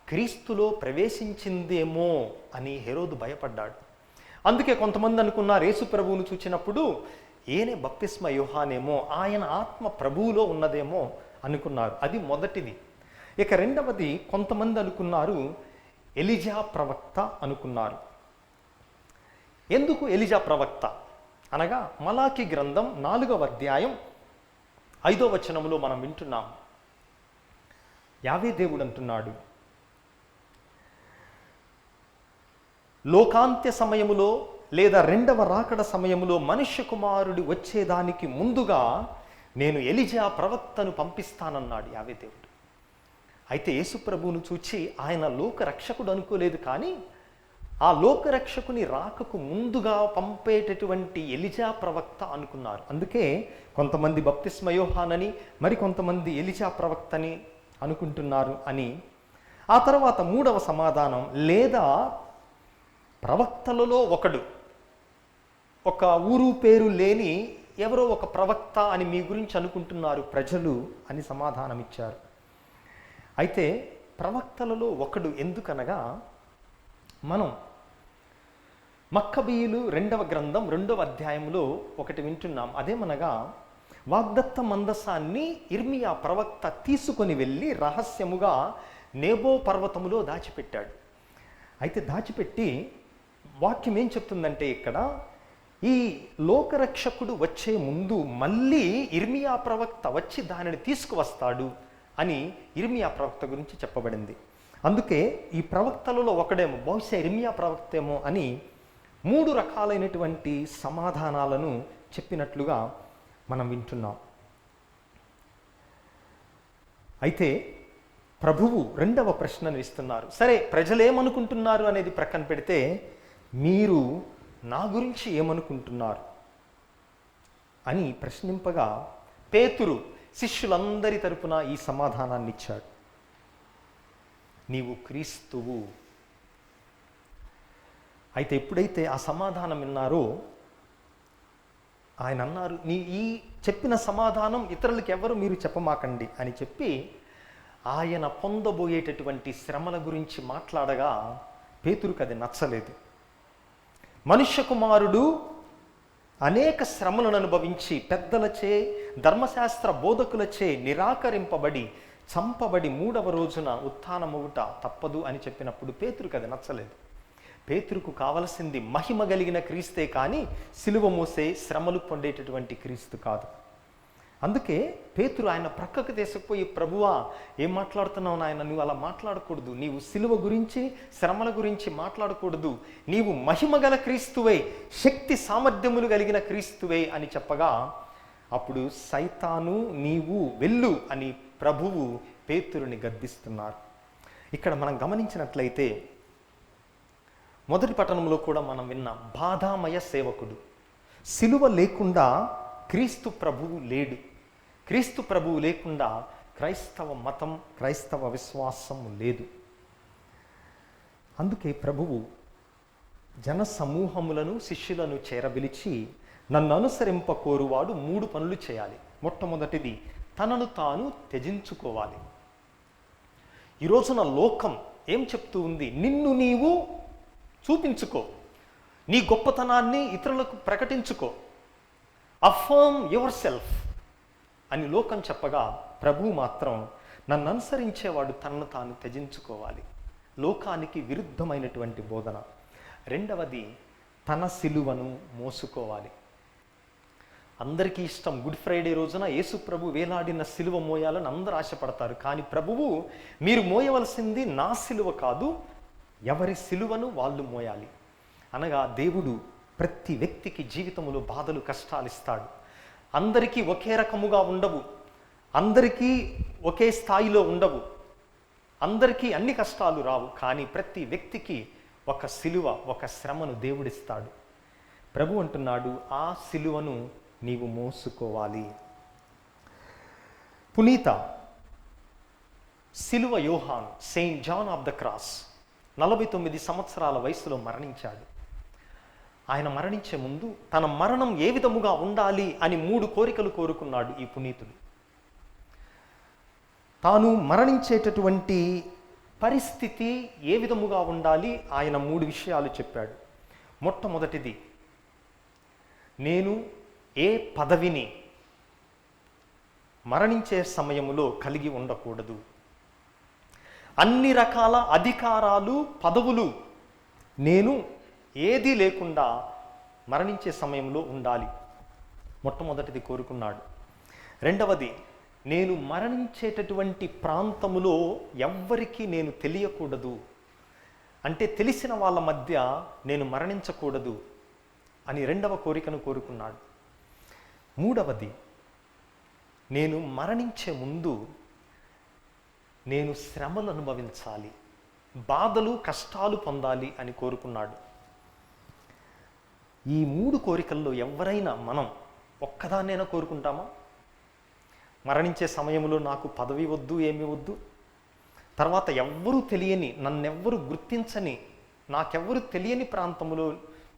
క్రీస్తులో ప్రవేశించిందేమో అని హెరోదు భయపడ్డాడు. అందుకే కొంతమంది అనుకున్నారు యేసు ప్రభువును చూచినప్పుడు ఈయనే బప్తిస్మ యోహానేమో, ఆయన ఆత్మ ప్రభువులో ఉన్నదేమో అనుకున్నారు. అది మొదటిది. ఇక రెండవది, కొంతమంది అనుకున్నారు ఎలిజా ప్రవక్త అనుకున్నారు. ఎందుకు ఎలిజా ప్రవక్త అనగా మలాకి గ్రంథం 4వ అధ్యాయం 5వ వచనంలో మనం వింటున్నాం. యావే దేవుడు అంటున్నాడు, లోకాంత్య సమయములో లేదా 2వ రాకడ సమయములో మనుష్య కుమారుడు వచ్చేదానికి ముందుగా నేను ఎలిజా ప్రవక్తను పంపిస్తానన్నాడు యావే దేవుడు. అయితే యేసు ప్రభువును చూచి ఆయన లోకరక్షకుడు అనుకోలేదు, కానీ ఆ లోకరక్షకుని రాకకు ముందుగా పంపేటటువంటి ఎలిజా ప్రవక్త అనుకున్నారు. అందుకే కొంతమంది బప్తిస్మ యోహానని మరి కొంతమంది ఎలిజా ప్రవక్తని అనుకుంటున్నారు అని. ఆ తర్వాత 3వ సమాధానం, లేదా ప్రవక్తలలో ఒకడు, ఒక ఊరు పేరు లేని ఎవరో ఒక ప్రవక్త అని మీ గురించి అనుకుంటున్నారు ప్రజలు అని సమాధానం ఇచ్చారు. అయితే ప్రవక్తలలో ఒకడు ఎందుకనగా, మనం మక్కబీయులు 2వ గ్రంథం 2వ అధ్యాయంలో ఒకటి వింటున్నాం. అదేమనగా వాగ్దత్త మందసాన్ని ఇర్మియా ప్రవక్త తీసుకొని వెళ్ళి రహస్యముగా నేబో పర్వతములో దాచిపెట్టాడు. అయితే దాచిపెట్టి వాక్యం ఏం చెప్తుందంటే, ఇక్కడ ఈ లోకరక్షకుడు వచ్చే ముందు మళ్ళీ ఇర్మియా ప్రవక్త వచ్చి దానిని తీసుకువస్తాడు అని ఇర్మియా ప్రవక్త గురించి చెప్పబడింది. అందుకే ఈ ప్రవక్తలలో ఒకడేమో, బహుశా ఇర్మియా ప్రవక్త ఏమో అని 3 రకాలైనటువంటి సమాధానాలను చెప్పినట్లుగా మనం వింటున్నాం. అయితే ప్రభువు 2వ ప్రశ్నను ఇస్తున్నారు. సరే, ప్రజలేమనుకుంటున్నారు అనేది ప్రక్కన పెడితే, మీరు నా గురించి ఏమనుకుంటున్నారు అని ప్రశ్నింపగా పేతురు శిష్యులందరి తరపున ఈ సమాధానాన్ని ఇచ్చాడు, నీవు క్రీస్తువు. అయితే ఎప్పుడైతే ఆ సమాధానం విన్నారో ఆయన అన్నారు, నీ ఈ చెప్పిన సమాధానం ఇతరులకు ఎవరు మీరు చెప్పమాకండి అని చెప్పి ఆయన పొందబోయేటటువంటి శ్రమల గురించి మాట్లాడగా పేతురుకు అది నచ్చలేదు. మనుష్య కుమారుడు అనేక శ్రమలను అనుభవించి పెద్దలచే ధర్మశాస్త్ర బోధకులచే నిరాకరింపబడి చంపబడి 3వ రోజున ఉత్థానమవుట తప్పదు అని చెప్పినప్పుడు పేతురుకు అది నచ్చలేదు. పేతురుకు కావలసింది మహిమ కలిగిన క్రీస్తే కానీ సిలువ మోసే శ్రమలు పొందేటటువంటి క్రీస్తు కాదు. అందుకే పేతురు ఆయన ప్రక్కకు తీసుకుపోయి, ప్రభువా ఏం మాట్లాడుతున్నావు నాయన, నువ్వు అలా మాట్లాడకూడదు, నీవు సిలువ గురించి శ్రమల గురించి మాట్లాడకూడదు, నీవు మహిమ గల క్రీస్తువే, శక్తి సామర్థ్యములు కలిగిన క్రీస్తువే అని చెప్పగా అప్పుడు సైతాను నీవు వెళ్ళు అని ప్రభువు పేతురుని గద్దిస్తున్నారు. ఇక్కడ మనం గమనించినట్లయితే మొదటి పట్టణంలో కూడా మనం విన్నాం, బాధామయ సేవకుడు. సిలువ లేకుండా క్రీస్తు ప్రభువు లేడు. క్రీస్తు ప్రభువు లేకుండా క్రైస్తవ మతం, క్రైస్తవ విశ్వాసం లేదు. అందుకే ప్రభువు జన సమూహములను శిష్యులను చేరబిలిచి నన్ను అనుసరింప కోరువాడు 3 పనులు చేయాలి. మొట్టమొదటిది తనను తాను త్యజించుకోవాలి. ఈ రోజున లోకం ఏం చెప్తూ ఉంది? నిన్ను నీవు చూపించుకో, నీ గొప్పతనాన్ని ఇతరులకు ప్రకటించుకో, అఫర్మ్ యువర్ సెల్ఫ్ అని లోకం చెప్పగా, ప్రభువు మాత్రం నన్ను అనుసరించేవాడు తనను తాను త్యజించుకోవాలి. లోకానికి విరుద్ధమైనటువంటి బోధన. రెండవది తన సిలువను మోసుకోవాలి. అందరికీ ఇష్టం గుడ్ ఫ్రైడే రోజున యేసు ప్రభు వేలాడిన సిలువ మోయాలని అందరూ ఆశపడతారు. కానీ ప్రభువు, మీరు మోయవలసింది నా సిలువ కాదు, ఎవరి సిలువను వాళ్ళు మోయాలి అనగా, దేవుడు ప్రతి వ్యక్తికి జీవితంలో బాధలు కష్టాలు ఇస్తాడు. అందరికీ ఒకే రకముగా ఉండవు, అందరికీ ఒకే స్థాయిలో ఉండవు, అందరికీ అన్ని కష్టాలు రావు. కానీ ప్రతి వ్యక్తికి ఒక సిలువ, ఒక శ్రమను దేవుడిస్తాడు. ప్రభు అంటున్నాడు, ఆ సిలువను నీవు మోసుకోవాలి. పునీత సిలువ యోహాన్, saint John of the cross 49 సంవత్సరాల వయసులో మరణించాడు. ఆయన మరణించే ముందు తన మరణం ఏ విధముగా ఉండాలి అని 3 కోరికలు కోరుకున్నాడు ఈ పునీతుడు. తాను మరణించేటటువంటి పరిస్థితి ఏ విధముగా ఉండాలి ఆయన 3 విషయాలు చెప్పాడు. మొట్టమొదటిది, నేను ఏ పదవిని మరణించే సమయంలో కలిగి ఉండకూడదు. అన్ని రకాల అధికారాలు, పదవులు నేను ఏదీ లేకుండా మరణించే సమయంలో ఉండాలి. మొట్టమొదటిది కోరుకున్నాడు. రెండవది, నేను మరణించేటటువంటి ప్రాంతములో ఎవ్వరికీ నేను తెలియకూడదు, అంటే తెలిసిన వాళ్ళ మధ్య నేను మరణించకూడదు అని రెండవ కోరికను కోరుకున్నాడు. మూడవది, నేను మరణించే ముందు నేను శ్రమలు అనుభవించాలి, బాధలు కష్టాలు పొందాలి అని కోరుకున్నాడు. ఈ 3 కోరికల్లో ఎవరైనా మనం ఒక్కదాన్నైనా కోరుకుంటామా? మరణించే సమయంలో నాకు పదవి వద్దు, ఏమీ వద్దు, తర్వాత ఎవ్వరూ తెలియని, నన్నెవ్వరూ గుర్తించని, నాకెవ్వరూ తెలియని ప్రాంతంలో,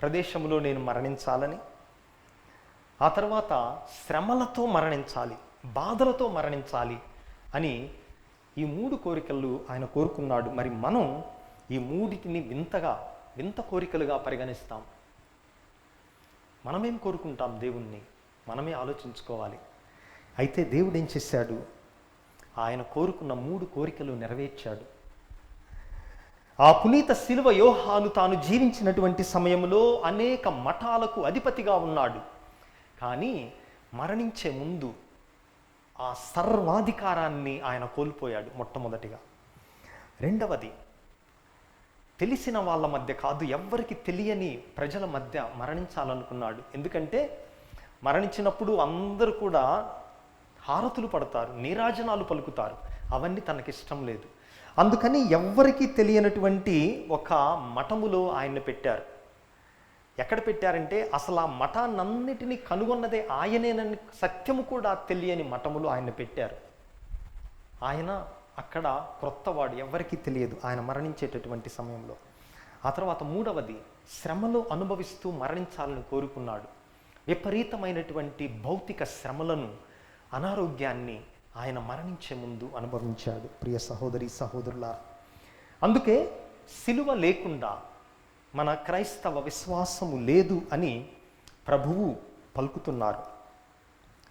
ప్రదేశంలో నేను మరణించాలని, ఆ తర్వాత శ్రమలతో మరణించాలి, బాధలతో మరణించాలి అని ఈ 3 కోరికలు ఆయన కోరుకున్నాడు. మరి మనం ఈ 3టిని వింత కోరికలుగా పరిగణిస్తాం. మనమేం కోరుకుంటాం దేవుణ్ణి? మనమే ఆలోచించుకోవాలి. అయితే దేవుడు ఏం చేశాడు? ఆయన కోరుకున్న 3 కోరికలు నెరవేర్చాడు. ఆ పునీత సిలువ యోహాను తాను జీవించినటువంటి సమయంలో అనేక మఠాలకు అధిపతిగా ఉన్నాడు. కానీ మరణించే ముందు ఆ సర్వాధికారాన్ని ఆయన కోల్పోయాడు మొట్టమొదటిగా. రెండవది, తెలిసిన వాళ్ళ మధ్య కాదు, ఎవ్వరికి తెలియని ప్రజల మధ్య మరణించాలనుకున్నాడు. ఎందుకంటే మరణించినప్పుడు అందరూ కూడా హారతులు పడతారు, నీరాజనాలు పలుకుతారు. అవన్నీ తనకిష్టం లేదు. అందుకని ఎవ్వరికీ తెలియనటువంటి ఒక మఠములో ఆయన్ని పెట్టారు. ఎక్కడ పెట్టారంటే అసలు ఆ మఠాన్నిటినీ కనుగొన్నదే ఆయనేనని సత్యము కూడా తెలియని మఠములో ఆయన్ని పెట్టారు. ఆయన అక్కడ క్రొత్తవాడు, ఎవరికీ తెలియదు ఆయన మరణించేటటువంటి సమయంలో. ఆ తర్వాత మూడవది, శ్రమలు అనుభవిస్తూ మరణించాలని కోరుకున్నాడు. విపరీతమైనటువంటి భౌతిక శ్రమలను, అనారోగ్యాన్ని ఆయన మరణించే ముందు అనుభవించాడు. ప్రియ సహోదరి సహోదరులారా, అందుకే సిలువ లేకుండా మన క్రైస్తవ విశ్వాసము లేదు అని ప్రభువు పలుకుతున్నారు.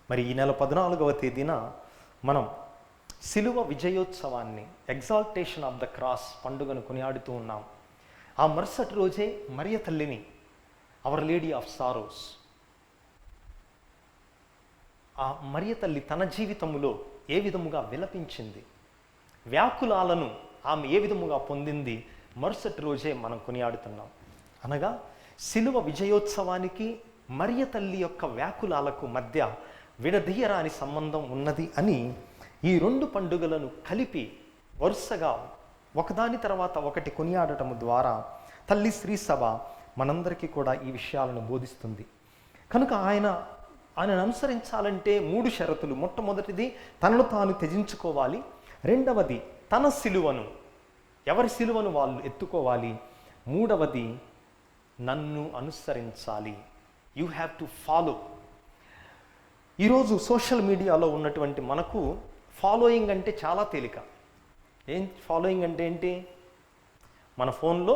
మరి ఈ నెల 14వ తేదీన మనం సిలువ విజయోత్సవాన్ని, ఎగ్జాల్టేషన్ ఆఫ్ ద క్రాస్ పండుగను కొనియాడుతూ ఉన్నాం. ఆ మరుసటి రోజే మరియ తల్లిని, అవర్ లేడీ ఆఫ్ సారోస్, ఆ మరియ తల్లి తన జీవితములో ఏ విధముగా విలపించింది, వ్యాకులాలను ఆమె ఏ విధముగా పొందింది, మరుసటి రోజే మనం కొనియాడుతున్నాం. అనగా సిలువ విజయోత్సవానికి మరియ తల్లి యొక్క వ్యాకులాలకు మధ్య విడదీయరాని సంబంధం ఉన్నది అని ఈ 2 పండుగలను కలిపి వరుసగా ఒకదాని తర్వాత ఒకటి కొనియాడటం ద్వారా తల్లి శ్రీ సభ మనందరికీ కూడా ఈ విషయాలను బోధిస్తుంది. కనుక ఆయనను అనుసరించాలంటే 3 షరతులు. మొట్టమొదటిది, తనను తాను త్యజించుకోవాలి. రెండవది, తన సిలువను, ఎవరి సిలువను వాళ్ళు ఎత్తుకోవాలి. మూడవది, నన్ను అనుసరించాలి. You have to follow. ఈరోజు సోషల్ మీడియాలో ఉన్నటువంటి మనకు ఫాలోయింగ్ అంటే చాలా తేలిక. ఫాలోయింగ్ అంటే ఏంటి? మన ఫోన్లో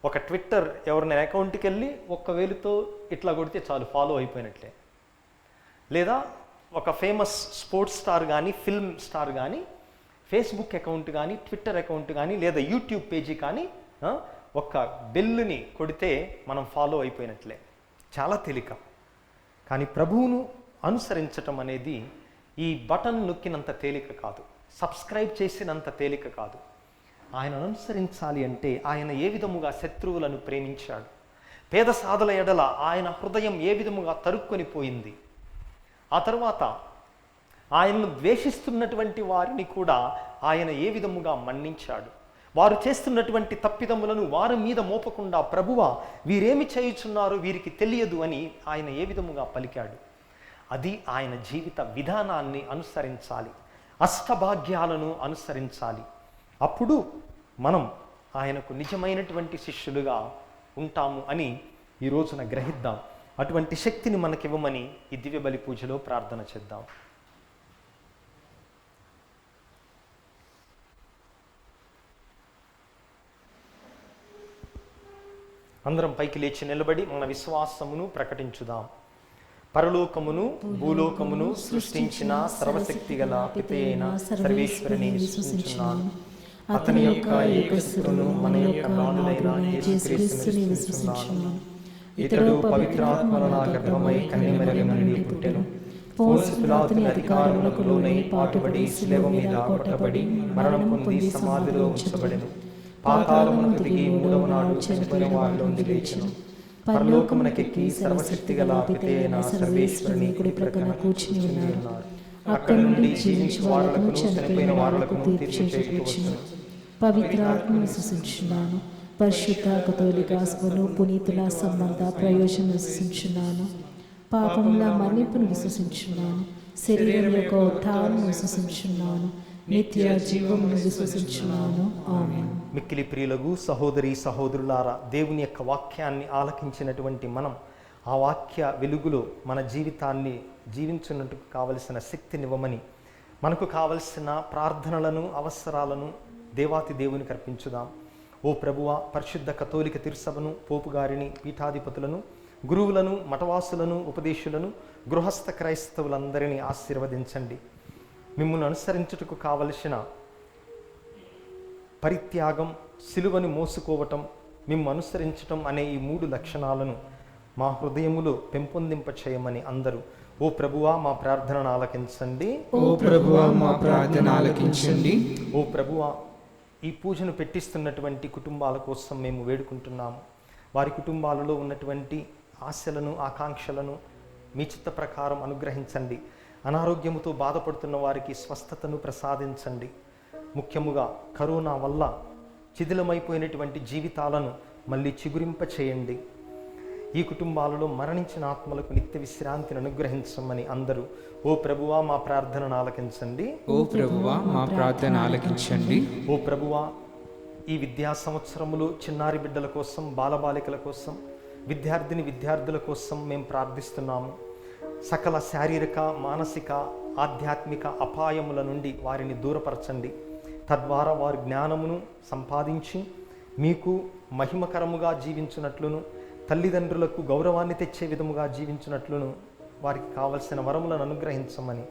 ఒక ట్విట్టర్ ఎవరిన అకౌంట్కి వెళ్ళి ఒక్క వేలుతో ఇట్లా కొడితే చాలు, ఫాలో అయిపోయినట్లే. లేదా ఒక ఫేమస్ స్పోర్ట్స్ స్టార్ కానీ, ఫిల్మ్ స్టార్ కానీ ఫేస్బుక్ అకౌంట్ కానీ, ట్విట్టర్ అకౌంట్ కానీ, లేదా యూట్యూబ్ పేజీ కానీ ఒక్క బెల్లుని కొడితే మనం ఫాలో అయిపోయినట్లే. చాలా తేలిక. కానీ ప్రభువును అనుసరించటం అనేది ఈ బటన్ నొక్కినంత తేలిక కాదు, సబ్స్క్రైబ్ చేసినంత తేలిక కాదు. ఆయన అనుసరించాలి అంటే ఆయన ఏ విధముగా శత్రువులను ప్రేమించాడు, పేద సాధుల ఎడల ఆయన హృదయం ఏ విధముగా తరుక్కొని పోయింది, ఆ తరువాత ఆయనను ద్వేషిస్తున్నటువంటి వారిని కూడా ఆయన ఏ విధముగా మన్నించాడు, వారు చేస్తున్నటువంటి తప్పిదములను వారి మీద మోపకుండా ప్రభువా వీరేమి చేయుచున్నారో వీరికి తెలియదు అని ఆయన ఏ విధముగా పలికాడు. అది ఆయన జీవిత విధానాన్ని అనుసరించాలి, అష్టభాగ్యాలను అనుసరించాలి. అప్పుడు మనం ఆయనకు నిజమైనటువంటి శిష్యులుగా ఉంటాము అని ఈ రోజున గ్రహిద్దాం. అటువంటి శక్తిని మనకివ్వమని ఈ దివ్య బలి పూజలో ప్రార్థన చేద్దాం. అందరం పైకి లేచి నిలబడి మన విశ్వాసమును ప్రకటించుదాం. పరలోకమును భూలోకమును సృష్టించిన సర్వశక్తి గల పితయైన సర్వేశ్వరుని విశ్వసించున్నాను. అతని యొక్క ఏకసురును మన యొక్క నాథుడైన యేసుక్రీస్తుని విశ్వసించున్నాను. ఇతడు పవిత్రాత్మల గర్భమై కన్యమరియు నుండి పుట్టెను. పోన్సు పిలాతుని అధికారములకు లోనై పాటుపడి శిలువ మీద కొట్టబడి మరణం పొంది సమాధిలో ఉంచబడెను. పాతాళమునకు దిగి మూడవ నాడు చనిపోయిన వారిలో నుండి లేచెను. పరలోకమునకెక్కి సర్వశక్తి గల పితయైన సర్వేశ్వరుని కుడి ప్రక్కన కూర్చుని ఉన్నారు. అక్కడి నుండి జీవించు వారులకు చనిపోయిన వారులకు తీర్పు చేయుచును. పవిత్రాత్మ విశ్వసించున్నాను. పరిశుద్ధ కథోలిక సభను పునీతుల సంబంధ ప్రయోజనం విశ్వసించున్నాను. పాపముల మన్నింపును విశ్వసించున్నాను. శరీరం యొక్క ఉద్ధారణ విశ్వసించున్నాను. నిత్య జీవమును విశ్వసించున్నాను. ఆమేన్. మిక్కిలి ప్రియులకు సహోదరి సహోదరులారా, దేవుని యొక్క వాక్యాన్ని ఆలకించినటువంటి మనం ఆ వాక్య వెలుగులో మన జీవితాన్ని జీవించున్నట్టుకు కావలసిన శక్తినివ్వమని, మనకు కావలసిన ప్రార్థనలను అవసరాలను దేవాతి దేవునికి అర్పించుదాం. ఓ ప్రభువా, పరిశుద్ధ కథోలిక తిరుసభను, పోపు గారిని, పీఠాధిపతులను, గురువులను, మఠవాసులను, ఉపదేశులను, గృహస్థ క్రైస్తవులందరినీ ఆశీర్వదించండి. మిమ్మల్ని అనుసరించుటకు కావలసిన పరిత్యాగం, సిలువను మోసుకోవటం, మిమ్ము అనుసరించటం అనే ఈ 3 లక్షణాలను మా హృదయములో పెంపొందింప చేయమని అందరూ ఓ ప్రభువా మా ప్రార్థనను ఆలకించండి. ఓ ప్రభువా మా ప్రార్థన ఆలకించండి. ఓ ప్రభువా, ఈ పూజను పెట్టిస్తున్నటువంటి కుటుంబాల కోసం మేము వేడుకుంటున్నాము. వారి కుటుంబాలలో ఉన్నటువంటి ఆశలను, ఆకాంక్షలను మీ చిత్త ప్రకారం అనుగ్రహించండి. అనారోగ్యముతో బాధపడుతున్న వారికి స్వస్థతను ప్రసాదించండి. ముఖ్యముగా కరోనా వల్ల శిథిలమైపోయినటువంటి జీవితాలను మళ్ళీ చిగురింప చేయండి. ఈ కుటుంబాలలో మరణించిన ఆత్మలకు నిత్య విశ్రాంతిని అనుగ్రహించమని అందరూ ఓ ప్రభువా మా ప్రార్థనను ఆలకించండి. ఓ ప్రభువా మా ప్రార్థన ఆలకించండి. ఓ ప్రభువా, ఈ విద్యా సంవత్సరములో చిన్నారి బిడ్డల కోసం, బాలబాలికల కోసం, విద్యార్థుల కోసం మేము ప్రార్థిస్తున్నాము. సకల శారీరక, మానసిక, ఆధ్యాత్మిక అపాయముల నుండి వారిని దూరపరచండి. తద్వారా వారి జ్ఞానమును సంపాదించి మీకు మహిమకరముగా జీవించున్నట్లును, తల్లిదండ్రులకు గౌరవాన్ని తెచ్చే విధముగా జీవించినట్లును వారికి కావలసిన వరములను అనుగ్రహించమని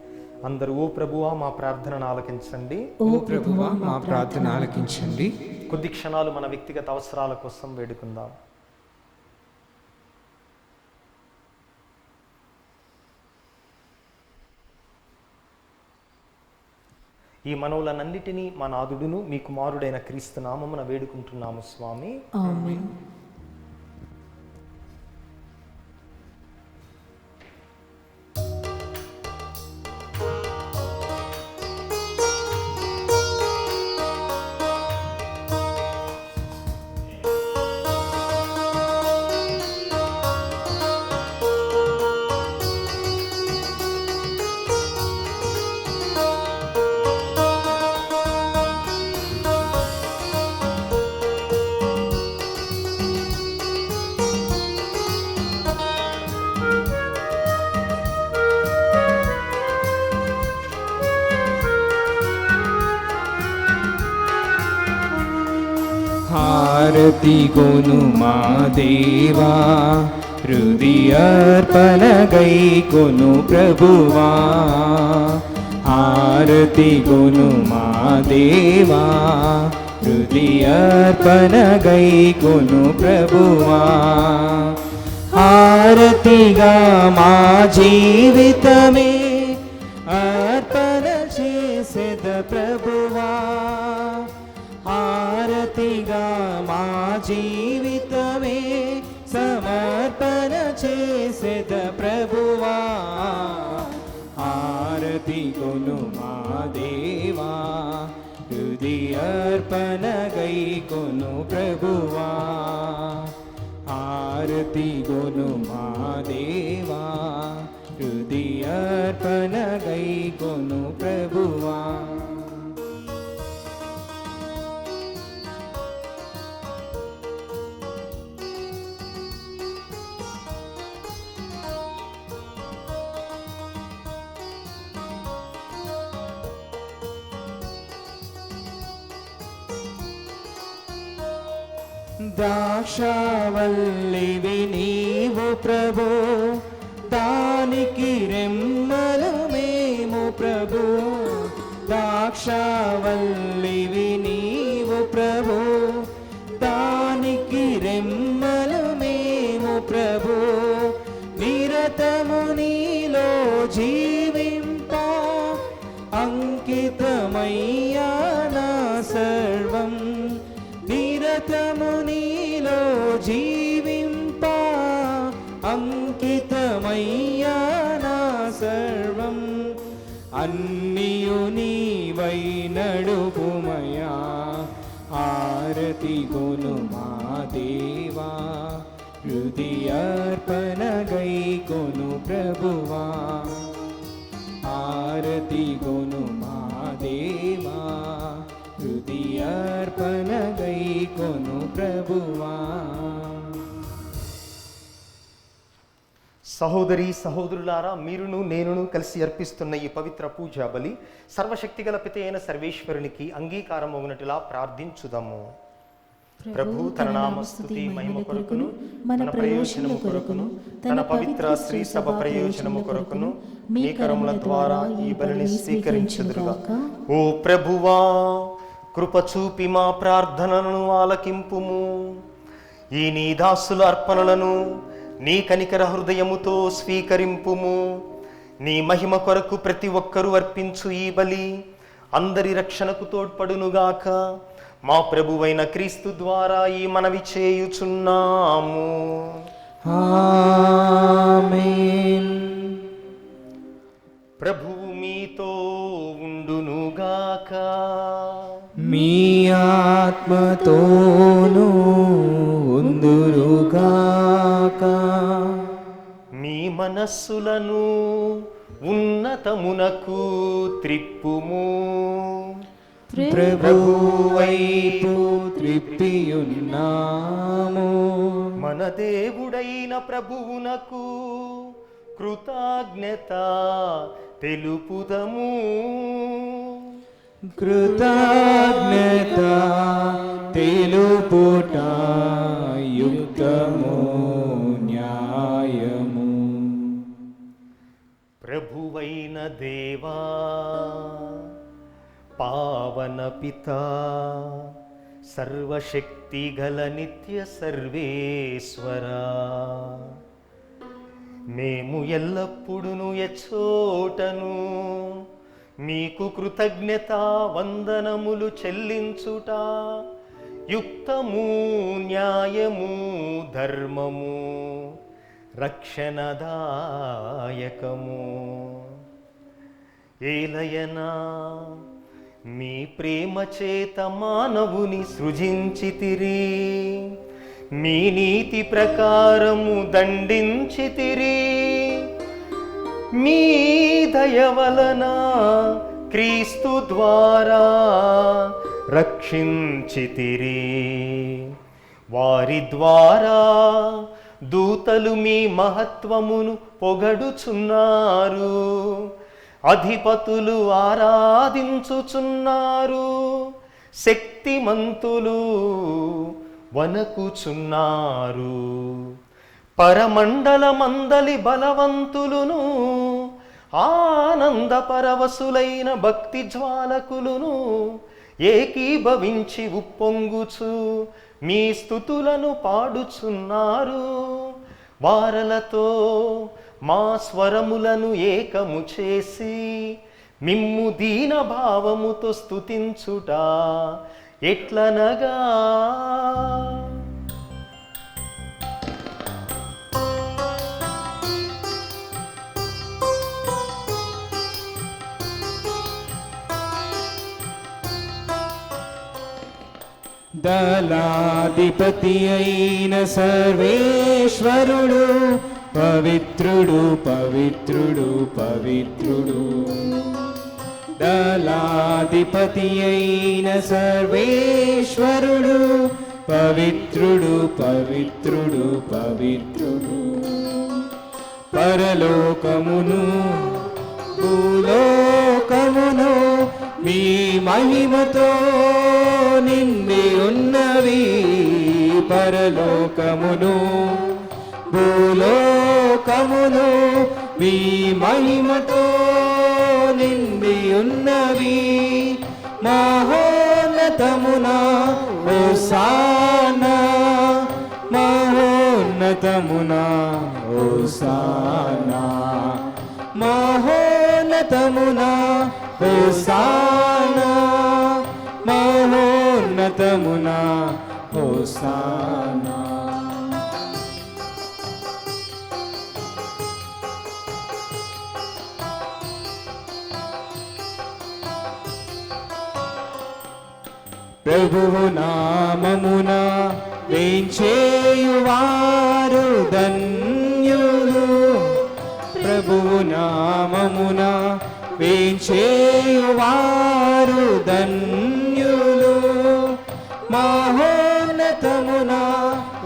అందరూ ఓ ప్రభువా మా ప్రార్థనను ఆలకించండి. ఓ ప్రభువా మా ప్రార్థన ఆలకించండి. కొద్ది క్షణాలు మన వ్యక్తిగత అవసరాల కోసం వేడుకుందాం. ఈ మనవులనన్నిటినీ మా నాథుడును మీ కుమారుడైన క్రీస్తు నామమున వేడుకుంటున్నాము స్వామి. ఆమేన్. హారతి కొను మా దేవా హృదయార్పణ గై కొను ప్రభువా హారతి కొను మా దేవా హృదయార్పణ గై కొను ప్రభువా హారతిగా మా జీవితమే అర్పణ చేసేద ప్రభువా హారతిగా మా జీవితమే సమర్పణ చేసేద ప్రభువా హారతి కొను మా దేవా హృదయార్పణ గై కొను ప్రభువా హారతి కొను మా దేవా హృదయార్పణ గై కొను ప్రభువా ద్రాక్షావల్లివి నీవు ప్రభు దానికి రెమ్మలు మేము ప్రభు ద్రాక్షావల్లివి నీవు ప్రభు దానికి రెమ్మలు మేము ప్రభు నిరతము నీలో జీవింప అంకితమయ్యా నా సర్వం నిరతము నీలో జీవింప అంకితమయ్యా నా సర్వం అన్నియు నీవై నడుపుమయా హారతి కొను మా దేవా హృదయార్పణ గై కొను ప్రభువా హారతి కొను మా దేవా హృదయార్పణ గై కొను ప్రభువా సహోదరి సహోదరులారా, మీరును నేనును కలిసి అర్పిస్తున్న ఈ పవిత్ర పూజా బలి సర్వశక్తిగల పిత అయిన సర్వేశ్వరునికి అంగీకారం అవునట్టులా ప్రార్థించుదాము. ప్రభు తన నామస్తుతి మహిమ కొరకును మన ప్రయోజనము కొరకును తన పవిత్ర శ్రీ సభ ప్రయోజనము కొరకును మీ కరముల ద్వారా ఈ బలిని స్వీకరించుదురుగాక. ఓ ప్రభువా, కృప చూపి మా ప్రార్థనలను ఆలకింపుము. ఈ నీ దాసుల అర్పణలను నీ కనికర హృదయముతో స్వీకరింపుము. నీ మహిమ కొరకు ప్రతి ఒక్కరూ అర్పించు ఈ బలి అందరి రక్షణకు తోడ్పడునుగాక. మా ప్రభువైన క్రీస్తు ద్వారా ఈ మనవి చేయుచున్నాము. ఆమేన్. ప్రభువు మీతో ఉండునుగాక. మీ ఆత్మతోనూ ఉందురుగాక. మీ మనస్సులను ఉన్నతమునకు త్రిప్పుము. ప్రభువు వైపు త్రిప్పియున్నాము. మన దేవుడైన ప్రభువునకు కృతజ్ఞత తెలుపుదము. కృతజ్ఞత తెలుపుట యుక్తము న్యాయము. ప్రభువైన దేవా, పావన పితా, సర్వశక్తి గల నిత్య సర్వేశ్వరా, మేము ఎల్లప్పుడూ ఎచ్చోటను మీకు కృతజ్ఞత వందనములు చెల్లించుట యుక్తము న్యాయము ధర్మము రక్షణదాయకము. ఏలయనా మీ ప్రేమ చేత మానవుని సృజించితిరి, మీ నీతి ప్రకారము దండించితిరి. మీ దయ వలన క్రీస్తు ద్వారా రక్షించితిరి. వారి ద్వారా దూతలు మీ మహత్వమును పొగడుచున్నారు, అధిపతులు ఆరాధించుచున్నారు. శక్తిమంతులు వణకుచున్నారు. పరమండలమందలి బలవంతులును ఆనంద పరవశులైన భక్తి జ్వాలకులును ఏకీభవించి ఉప్పొంగుచు మీ స్తుతులను పాడుచున్నారు. వారలతో మా స్వరములను ఏకము చేసి మిమ్ము దీన భావముతో స్తుతించుట ఎట్లనగా, దళాధిపతి అయిన సర్వేశ్వరుడు పవిత్రుడు పవిత్రుడు పవిత్రుడు. దళాధిపతి అయిన సర్వేశ్వరుడు పవిత్రుడు పవిత్రుడు పవిత్రుడు. పరలోకమును భూలోకమును మీ మహిమతో నిండి ఉన్నవి. పరలోకమును భూలోకమును మీ మహిమతో నిండి ఉన్నవి. మహోన్నతమున హోసానా, మహోన్నతమున హోసానా, మహోన్నతమున హోసానా, మహోన్నతమున హోసానా. ప్రభువు నామమున వేంచేయువారు ధన్యులు. ప్రభువు నామమున వేంచేయువారు ధన్యులు. మహోన్నతమున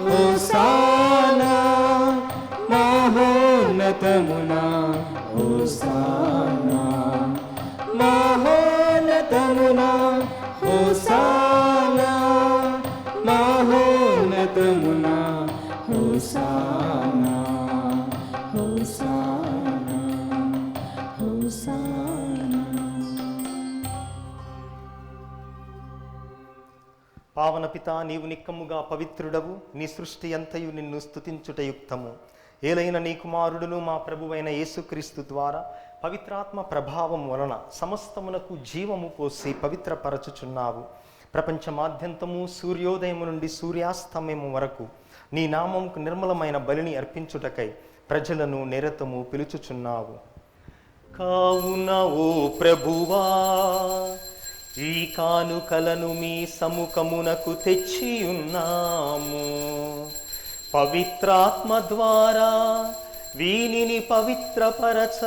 హోసానా, మహోన్నతమున హోసానా, మహోన్నతమున హోసానా, మహోన్నతమున హోసానా, హోసానా, హోసానా. పావన పితా, నీవు నిక్కముగా పవిత్రుడవు. నీ సృష్టి అంతయు నిన్ను స్తుతించుట యుక్తము. ఏలైన నీ కుమారుడును మా ప్రభువైన యేసుక్రీస్తు ద్వారా పవిత్రాత్మ ప్రభావం వలన సమస్తమునకు జీవము పోసి పవిత్రపరచుచున్నావు. ప్రపంచమాద్యంతము సూర్యోదయము నుండి సూర్యాస్తమయము వరకు నీ నామముకు నిర్మలమైన బలిని అర్పించుటకై ప్రజలను నిరతము పిలుచుచున్నావు. కావున ఓ ప్రభువా, ఈ కానుకలను మీ సముఖమునకు తెచ్చియున్నాము. పవిత్రాత్మ ద్వారా వీనిని పవిత్రపరచ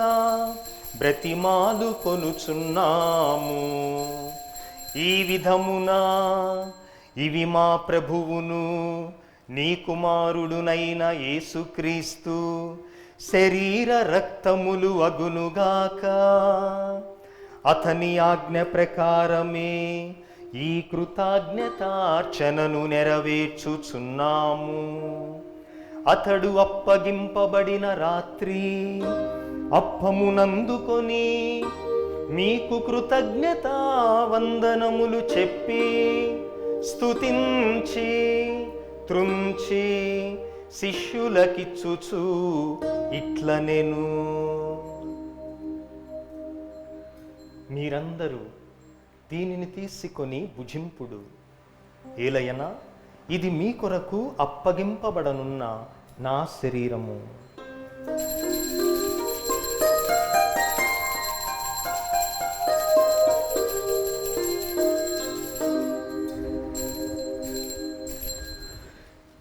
బ్రతిమాలు కొనుచున్నాము. ఈ విధమున ఇవి మా ప్రభువును నీ కుమారుడునైన యేసుక్రీస్తు శరీర రక్తములు అగునుగాక. అతని ఆజ్ఞ ప్రకారమే ఈ కృతజ్ఞతార్చనను నెరవేర్చుచున్నాము. అతడు అప్పగింపబడిన రాత్రి అప్పమునందుకొని మీకు కృతజ్ఞతా వందనములు చెప్పి స్తుతించి త్రుంచి శిష్యులకిచ్చుచు ఇట్లనెను, మీరందరూ దీనిని తీసుకొని భుజింపుడు. ఏలయనా ఇది మీ కొరకు అప్పగింపబడనున్న నా శరీరము.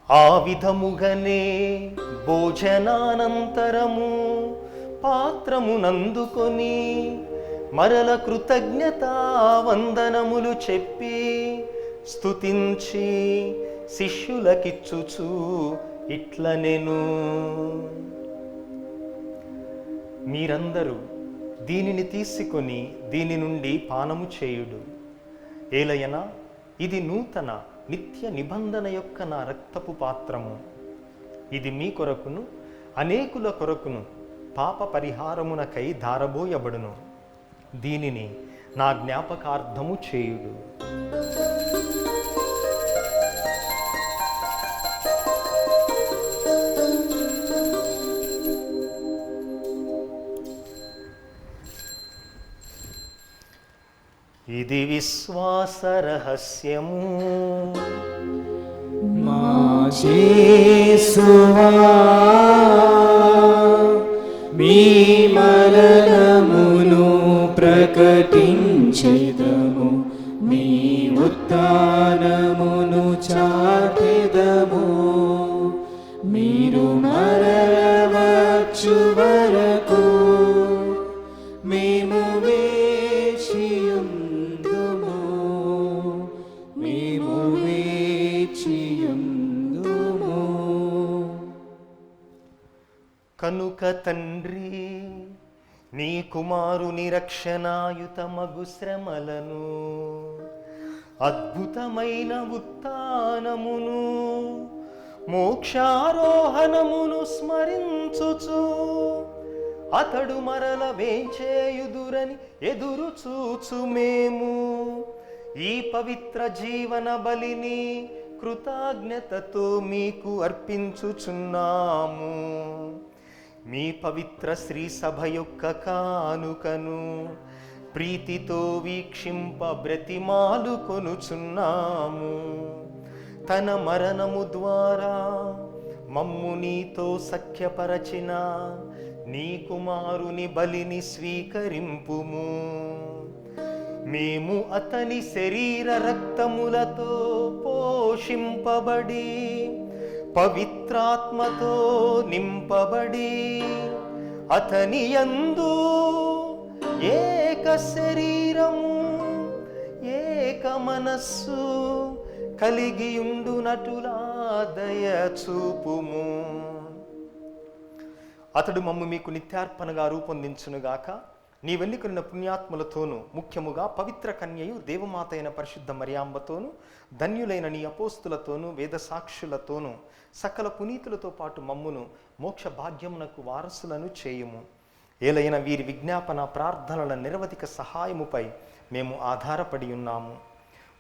ఆ విధముగనే భోజనానంతరము పాత్రమునందుకొని మరల కృతజ్ఞతా వందనములు చెప్పి స్తుతించి శిష్యులకిచ్చుచు ఇట్లనెను, మీరందరూ దీనిని తీసుకొని దీని నుండి పానము చేయుడు. ఏలయనా ఇది నూతన నిత్య నిబంధన యొక్క నా రక్తపు పాత్రము. ఇది మీ కొరకును అనేకుల కొరకును పాప పరిహారమునకై ధారబోయబడును. దీనిని నా జ్ఞాపకార్థము చేయుడు. ఇది విశ్వాస రహస్యము. మా యేసువా, మీ మరణమును ప్రకటించెదము, మీ ఉత్థానమును చాటెదము. మీరు మరవచ్చు వరకు మేము వేచియుందుము, మేము వేచియుందుము. కనుక తండ్రి, నీ కుమారుని రక్షణాయుతమగు శ్రమలను, అద్భుతమైన ఉత్థానమును, మోక్షారోహణమును స్మరించుచు అతడు మరల వేంచేయుదురని ఎదురు చూచు మేము ఈ పవిత్ర జీవన బలిని కృతజ్ఞతతో మీకు అర్పించుచున్నాము. మీ పవిత్ర శ్రీ సభ యొక్క కానుకను ప్రీతితో వీక్షింప బ్రతిమాలు కొనుచున్నాము. తన మరణము ద్వారా మమ్ము నీతో సఖ్యపరచిన నీ కుమారుని బలిని స్వీకరింపుము. మేము అతని శరీర రక్తములతో పోషింపబడి పవిత్రాత్మతో నింపబడి అతని యందు ఏక శరీరము ఏక మనస్సు కలిగియుండునటులా దయ చూపుము. అతడు మమ్ము మీకు నిత్యార్పణగా రూపొందించునుగాక. నీ వెన్నుకలిన పుణ్యాత్ములతోనూ ముఖ్యముగా పవిత్ర కన్యయు దేవమాత అయిన పరిశుద్ధ మరియాంబతోనూ ధన్యులైన నీ అపోస్తులతోనూ వేద సాక్షులతోనూ సకల పునీతులతో పాటు మమ్మును మోక్ష భాగ్యమునకు వారసులను చేయుము. ఏలైన వీరి విజ్ఞాపన ప్రార్థనల నిరవధిక సహాయముపై మేము ఆధారపడి ఉన్నాము.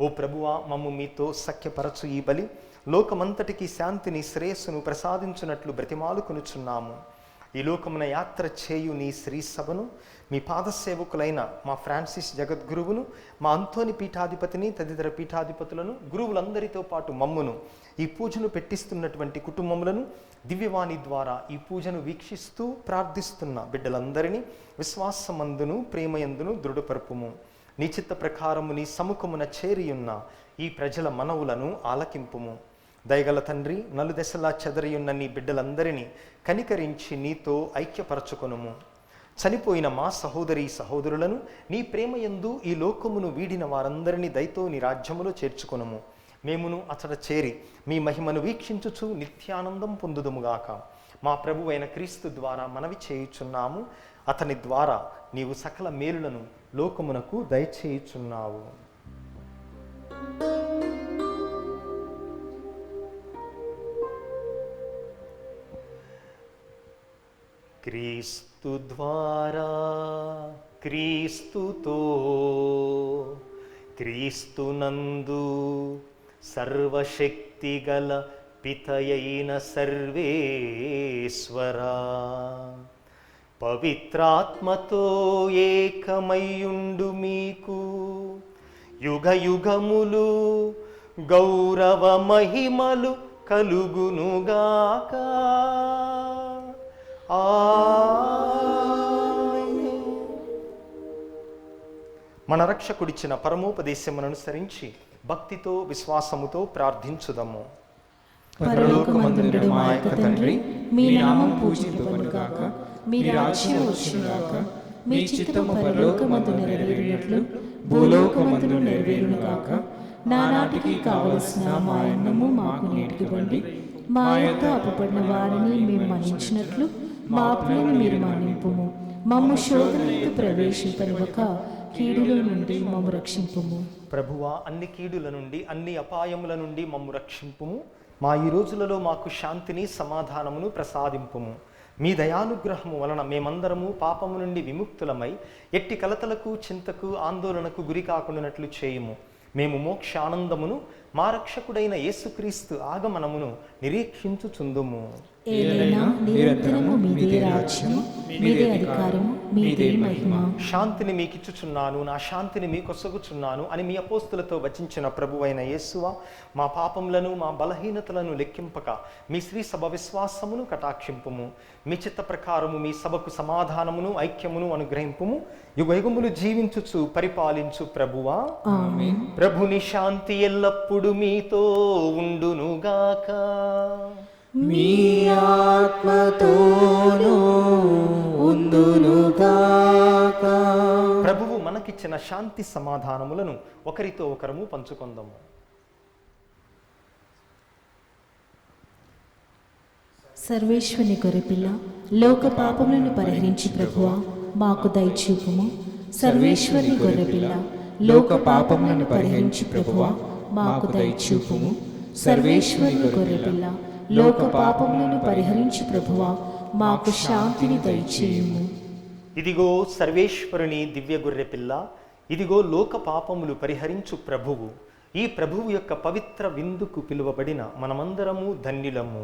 ఓ ప్రభువా, మమ్ము మీతో సఖ్యపరచు ఈ బలి లోకమంతటికి శాంతిని శ్రేయస్సును ప్రసాదించున్నట్లు బ్రతిమాలుకొనుచున్నాము. ఈ లోకమున యాత్ర చేయు నీ శ్రీ సభను, మీ పాదసేవకులైన మా ఫ్రాన్సిస్ జగద్గురువును, మా అంతోని పీఠాధిపతిని, తదితర పీఠాధిపతులను, గురువులందరితో పాటు మమ్మును, ఈ పూజను పెట్టిస్తున్నటువంటి కుటుంబములను, దివ్యవాణి ద్వారా ఈ పూజను వీక్షిస్తూ ప్రార్థిస్తున్న బిడ్డలందరినీ విశ్వాసమందును ప్రేమయందును దృఢపరుపుము. నీ చిత్త ప్రకారము నీ సముఖమున చేరియున్న ఈ ప్రజల మనవులను ఆలకింపుము. దయగల తండ్రి, నలుదెసలా చెదరియున్న నీ బిడ్డలందరినీ కనికరించి నీతో ఐక్యపరచుకొనుము. చనిపోయిన మా సహోదరి సహోదరులను నీ ప్రేమయందు ఈ లోకమును వీడిన వారందరినీ దయతో నీ రాజ్యములో చేర్చుకొనుము. మేమును అతడ చేరి మీ మహిమను వీక్షించుచు నిత్యానందం పొందుదుముగాక. మా ప్రభు అయిన క్రీస్తు ద్వారా మనవి చేయుచున్నాము. అతని ద్వారా నీవు సకల మేలులను లోకమునకు దయచేయుచున్నావు. క్రీస్తు ద్వారా, క్రీస్తుతో, క్రీస్తునందు సర్వశక్తిగల పితయైన సర్వేశ్వరా, పవిత్రాత్మతో ఏకమయ్యుండు మీకు యుగ యుగములు గౌరవ మహిమలు కలుగునుగాక. మన రక్షకుడిచ్చిన పరమోపదేశమును అనుసరించి భక్తితో విశ్వాసముతో ప్రార్థించుదము. పరలోకమందుండుట మా యొక్క తండ్రి, మీ నామం పూజింపబడుగాక, మీ రాజ్యం వచ్చుగాక, మీ చిత్తము పరలోకమందు నెరవేరినట్లు భూలోకమందును నెరవేరునుగాక. నానాటికి కావలసిన మా అన్నము మాకు నేటికివ్వండి. మా యొక్క అప్పుపడిన వారిని మేము మన్నించినట్లు మా అప్పులను మీరు మన్నింపుము. మమ్ము శోధనలకు ప్రవేశింపనివ్వక కీడులో నుండి మమ్ము రక్షింపుము. ప్రభువా, అన్ని కీడుల నుండి అన్ని అపాయముల నుండి మమ్ము రక్షింపుము. మా ఈ రోజులలో మాకు శాంతిని సమాధానమును ప్రసాదింపుము. మీ దయానుగ్రహము వలన మేమందరము పాపము నుండి విముక్తులమై ఎట్టి కలతలకు, చింతకు, ఆందోళనకు గురి కాకుండానట్లు చేయుము. మేము మోక్షానందమును మా రక్షకుడైన యేసుక్రీస్తు ఆగమనమును నిరీక్షించుచుందుము. ఏలైనా నిరంతరము మీదే రాజ్యము, మీదే అధికారము, మీదే మహిమ. శాంతిని మీకిచ్చుచున్నాను, నా శాంతిని మీకొసగుచున్నాను అని మీ అపోస్తులతో వచించిన ప్రభువైన యేసువా, మా పాపములను, మా బలహీనతలను లెక్కింపక మీ శ్రీ సభ విశ్వాసమును కటాక్షింపుము. మీ చిత్త ప్రకారము మీ సభకు సమాధానమును, ఐక్యమును అనుగ్రహింపుము. యుగయుగములు జీవించుచు పరిపాలించు ప్రభువా, ఆమేన్. ప్రభుని శాంతి ఎల్లప్పుడు మీతో ఉండునుగాక. మీ ఆత్మతోనూ ఉండునుగాక. ప్రభువు మనకిచ్చిన శాంతి సమాధానములను ఒకరితో ఒకరము పంచుకొందాము. సర్వేశ్వని గొర్రెపిల్ల, లోక పాపములను పరిహరించి ప్రభువా మాకు దయచూపుము. సర్వేశ్వరి గొర్రెపిల్ల, లోక పాపములను పరిహరించి ప్రభువా మాకు దయచూపుము. సర్వేశ్వరి గొర్రెపిల్ల, లోక పాపములను పరిహరించి ప్రభువా మాకు శాంతిని దయచేయుము. ఇదిగో సర్వేశ్వరుని దివ్య గొర్రె పిల్ల, ఇదిగో లోక పాపములు పరిహరించు ప్రభువు. ఈ ప్రభువు యొక్క పవిత్ర విందుకు పిలువబడిన మనమందరము ధన్యులము.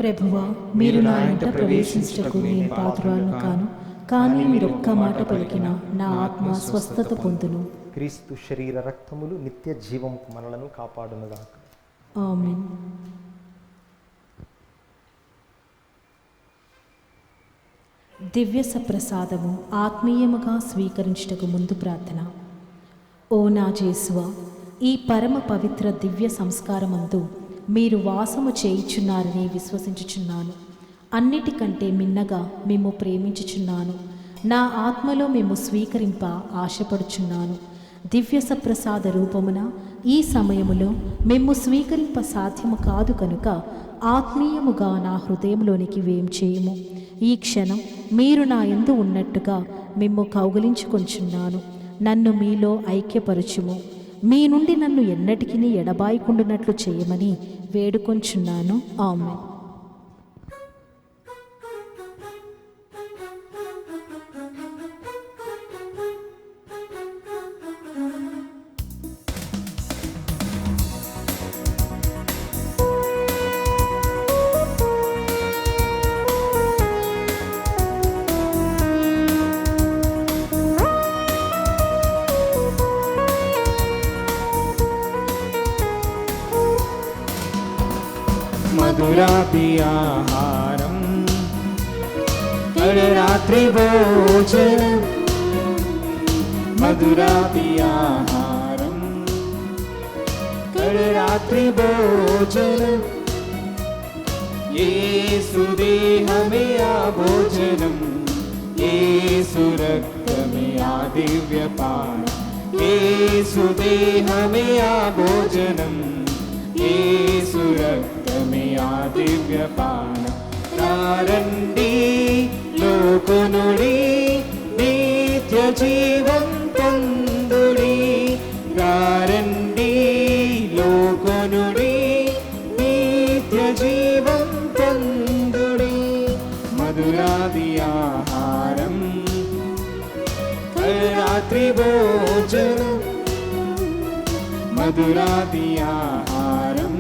ప్రభువా, మీరు నా ఇంట ప్రవేశించుటకు నేను పాత్రురాలను కాను, కానీ మీరొక్క మాట పలికిన నా ఆత్మ స్వస్థత పొందును. క్రీస్తు శరీర రక్తములు నిత్య జీవము మనలను కాపాడునుగాక. ఆమేన్. దివ్య సప్రసాదము ఆత్మీయముగా స్వీకరించుటకు ముందు ప్రార్థన. ఓ నా యేసువా, ఈ పరమ పవిత్ర దివ్య సంస్కారమందు మీరు వాసము చేయుచున్నారని విశ్వసించుచున్నాను. అన్నిటికంటే మిన్నగా మేము ప్రేమించుచున్నాను. నా ఆత్మలో మేము స్వీకరింప ఆశపడుచున్నాను. దివ్య సప్రసాద రూపమున ఈ సమయములో మేము స్వీకరింప సాధ్యము కాదు కనుక ఆత్మీయముగా నా హృదయంలోనికి వేం చేయుము. ఈ క్షణం మీరు నా యందు ఉన్నట్టుగా మిమ్ము కౌగిలించుకొంచున్నాను. నన్ను మీలో ఐక్యపరచుము. మీ నుండి నన్ను ఎన్నటికీ ఎడబాయకుండునట్లు చేయమని వేడుకొంచున్నాను. ఆమేన్. మధురాతి ఆహారం, రాత్రి భోజనం. మధురాతి ఆహారం, రాత్రి భోజనం. యేసు దేహమే ఆ భోజనం, యేసు రక్తమే ఆ దివ్య పానం. యేసు దేహమే ఆ భోజనం, యేసు రక్తమే ఆ దివ్య పానం. రండి లోకొనుడి, నిత్య జీవం పొందుడి. రండి లోకొనుడి, నిత్య జీవం పొందుడి. మధురాది ఆహారం, రాత్రి భోజనం. మధురాది ఆహారం.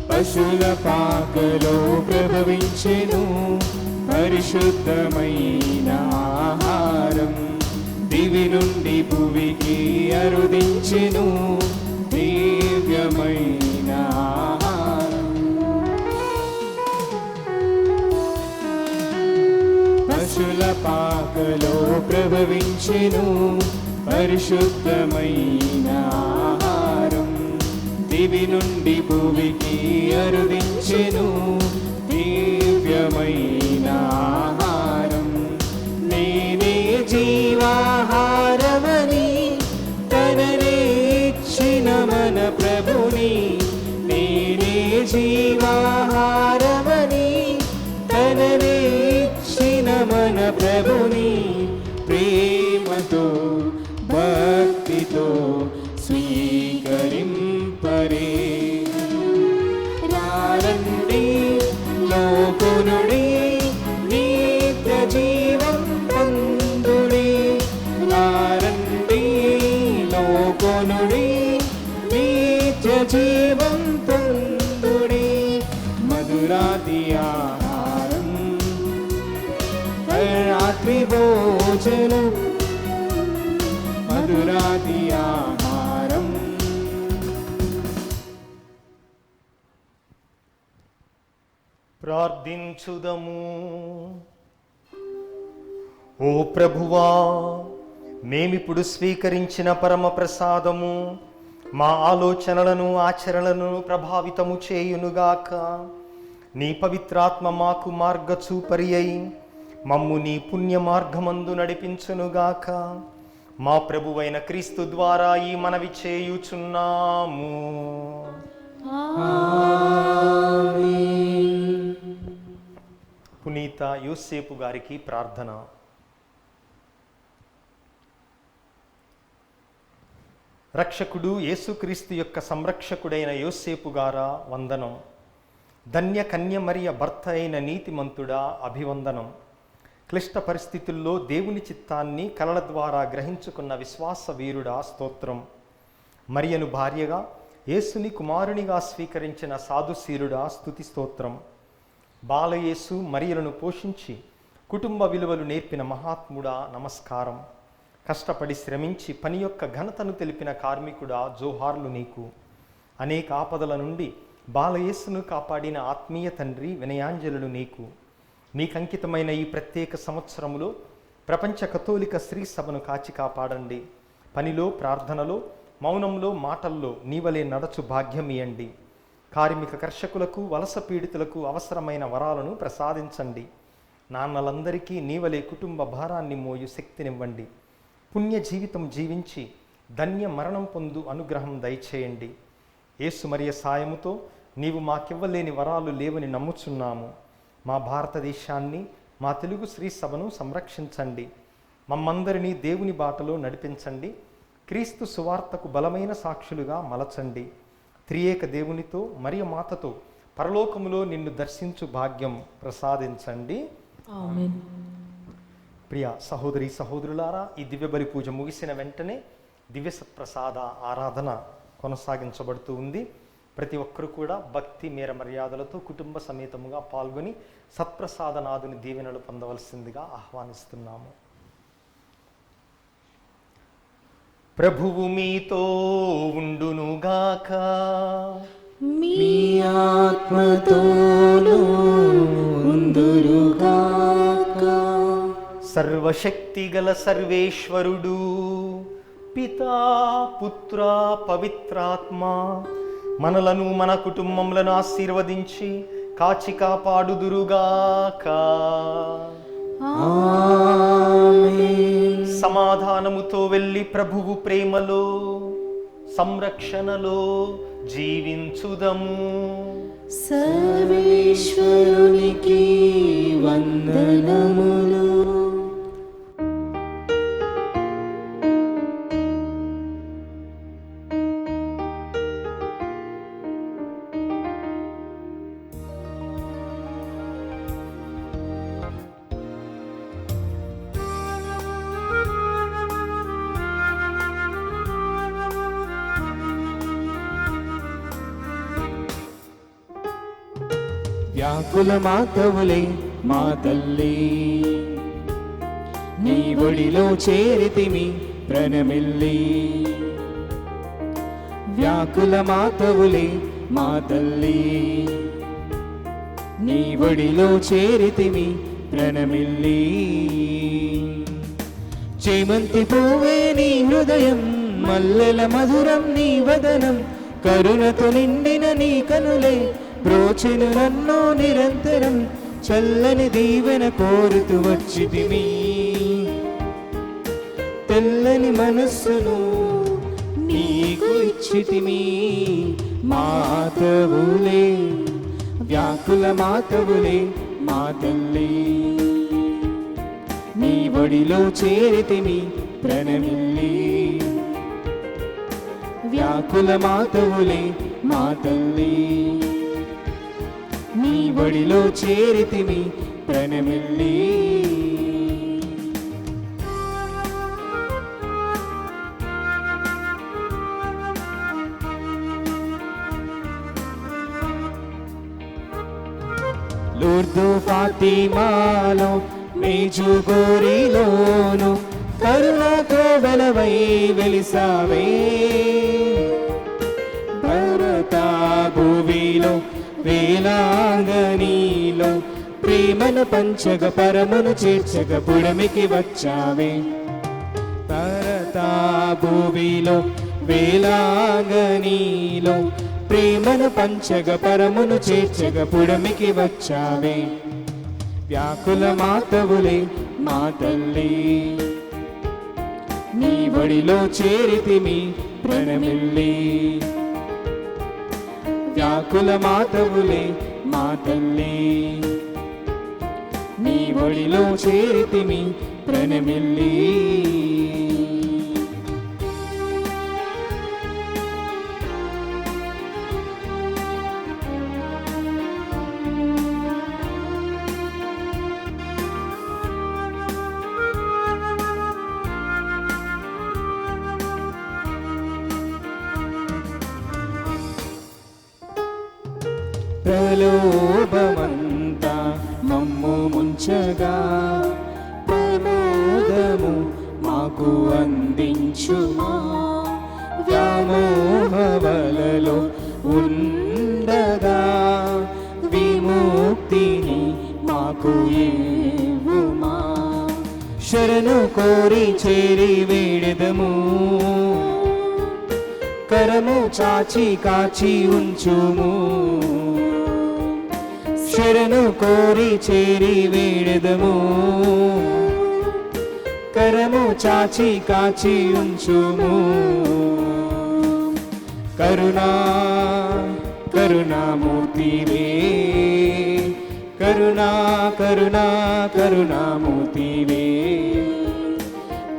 పశుల పాకలో ప్రభవించెను పరిశుద్ధమైన ఆహారం. దివి నుండి భువికి అరుదించెను దివ్య దివ్యమైన ఆహారం. పశుల పాకలో ప్రభవించెను పరిశుద్ధమైన ఆహారం. దివి నుండి భూమికి అరుదించెను దివ్యమైన ఆహారం. నేనే జీవాహారమని తననే ఇచ్చిన మన ప్రభుని, నేనే జీవాహారమని తననే ఇచ్చిన మన ప్రభుని ప్రేమతో భక్తితో స్వీకరింపరే. రండి లోకునుడి నిత్య జీవం పొందుడి. రండి లోకునుడి నిత్య జీవం పొందుడి. మధురాతి ఆహారం రాత్రి భోజనం, మధురాతి ఆహారం. ప్రార్థించుదము. ఓ ప్రభువా, మేమిప్పుడు స్వీకరించిన పరమ ప్రసాదము మా ఆలోచనలను ఆచరణలను ప్రభావితము చేయునుగాక. నీ పవిత్రాత్మ మాకు మార్గచూపరి అయి మమ్ము నీ పుణ్య మార్గమందు నడిపించునుగాక. మా ప్రభువైన క్రీస్తు ద్వారా ఈ మనవి చేయుచున్నాము. పునీత యోసేపు గారికి ప్రార్థన. రక్షకుడు యేసుక్రీస్తు యొక్క సంరక్షకుడైన యోసేపు గారా వందనం. ధన్య కన్య మరియ భర్త అయిన నీతిమంతుడా అభివందనం. క్లిష్ట పరిస్థితుల్లో దేవుని చిత్తాన్ని కలల ద్వారా గ్రహించుకున్న విశ్వాస వీరుడా స్తోత్రం. మరియను భార్యగా యేసుని కుమారునిగా స్వీకరించిన సాధుశీరుడా స్తుతి స్తోత్రం. బాలయేసు మరియలను పోషించి కుటుంబ విలువలు నేర్పిన మహాత్ముడా నమస్కారం. కష్టపడి శ్రమించి పని యొక్క ఘనతను తెలిపిన కార్మికుడా జోహార్లు నీకు. అనేక ఆపదల నుండి బాలయేసును కాపాడిన ఆత్మీయ తండ్రి వినయాంజలులు నీకు. నీకంకితమైన ఈ ప్రత్యేక సంవత్సరములో ప్రపంచ కథోలిక స్త్రీ సభను కాచి కాపాడండి. పనిలో, ప్రార్థనలో, మౌనంలో, మాటల్లో నీవలే నడచు భాగ్యమియండి. కార్మిక కర్షకులకు, వలస పీడితులకు అవసరమైన వరాలను ప్రసాదించండి. నాన్నలందరికీ నీవలే కుటుంబ భారాన్ని మోయు శక్తినివ్వండి. పుణ్య జీవితం జీవించి ధన్య మరణం పొందు అనుగ్రహం దయచేయండి. యేసు మరియ సాయముతో నీవు మాకివ్వలేని వరాలు లేవని నమ్ముచున్నాము. మా భారతదేశాన్ని, మా తెలుగు శ్రీ సభను సంరక్షించండి. మమ్మందరినీ దేవుని బాటలో నడిపించండి. క్రీస్తు సువార్తకు బలమైన సాక్షులుగా మలచండి. త్రియేక దేవునితో మరియ మాతతో పరలోకములో నిన్ను దర్శించు భాగ్యం ప్రసాదించండి. ఆమేన్. ప్రియ సహోదరి సహోదరులారా, ఈ దివ్య బలి పూజ ముగిసిన వెంటనే దివ్య సత్ప్రసాద ఆరాధన కొనసాగించబడుతూ ఉంది. ప్రతి ఒక్కరు కూడా భక్తి మేర మర్యాదలతో కుటుంబ సమేతముగా పాల్గొని సత్ప్రసాదనాథుని దీవెనలు పొందవలసిందిగా ఆహ్వానిస్తున్నాము. ప్రభువు మీతో ఉండునుగాక. మీ ఆత్మతోనూ ఉందురుగాక. సర్వశక్తి గల సర్వేశ్వరుడు పితా, పుత్ర, పవిత్రాత్మ మనలను మన కుటుంబములను ఆశీర్వదించి కాచి కాపాడుదురుగాక. ఆమేన్. సమాధానముతో వెళ్ళి ప్రభువు ప్రేమలో, సంరక్షణలో జీవించుదము. సర్వేశ్వరునికి వందనములు. వ్యాకుల మాతవులే మా తల్లి, నీ ఒడిలో చేరితిమి ప్రణమిల్లి. వ్యాకుల మాతవులే మా తల్లి. నీ ఒడిలో చేరితిమి ప్రణమిల్లి. చేమంతి పువ్వే నీ హృదయం, మల్లెల మధురం నీ వదనం, కరుణతో నిండిన నీ కనులే బ్రోచెను నన్ను నిరంతరం. చల్లని దీవెన కోరుతూ వచ్చితిమి, తెల్లని మనస్సును నీకు ఇచ్చితిమి. మాతవులే వ్యాకుల మాతవులే మా తల్లి. నీ ఒడిలో చేరితిమి ప్రణమిల్లి. వ్యాకుల మాతవులే మా తల్లి. నీ ఒడిలో చేరితిమి ప్రణమిల్లి. లూర్దు ఫాతిమాలో మేజుగోరిలోను కరుణతో వెలవై వెలిసావే. భరత భూవిలో వేలాంగనీలో ప్రేమను పంచగ పరమును చేర్చగ పుడమికి వచ్చావే. భరత భూవిలో వేలాంగనీలో ప్రేమను పంచగ పరమును చేర్చగ పుడమికి వచ్చావే. వ్యాకుల మాతవులే మా తల్లి. నీ ఒడిలో చేరితిమి ప్రణమిల్లి. వ్యాకుల మాతవులే మా తల్లి. నీ ఒడిలో చేరితిమి ప్రణమిల్లి. ప్రలోభమంతా మమ్ము ముంచగా ప్రమోదము మాకు అందించుమా. వ్యామోహవలలో ఉండగా విముక్తిని మాకు ఇవ్వుమా. శరణు కోరి చేరి వేడెదము, కరము చాచి కాచి ఉంచుము. శరణు కోరి చేరి వేడెదము, కరము చాచి కాచి ఉంచుము. కరుణా కరుణామూర్తివే, కరుణా కరుణా కరుణామూర్తివే.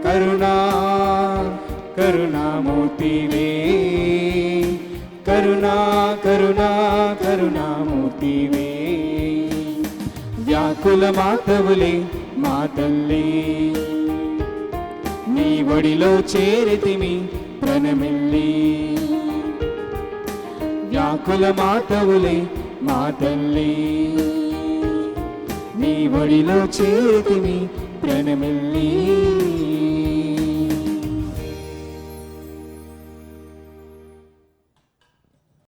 కరుణా కరుణామూర్తివే, కరుణా కరుణా కరుణామూర్తివే. వ్యాకుల మాతవులే మా తల్లి. నీ ఒడిలో చేరితిమి ప్రణమిల్లి. వ్యాకుల మాతవులే మా తల్లి. నీ ఒడిలో చేరితిమి ప్రణమిల్లి.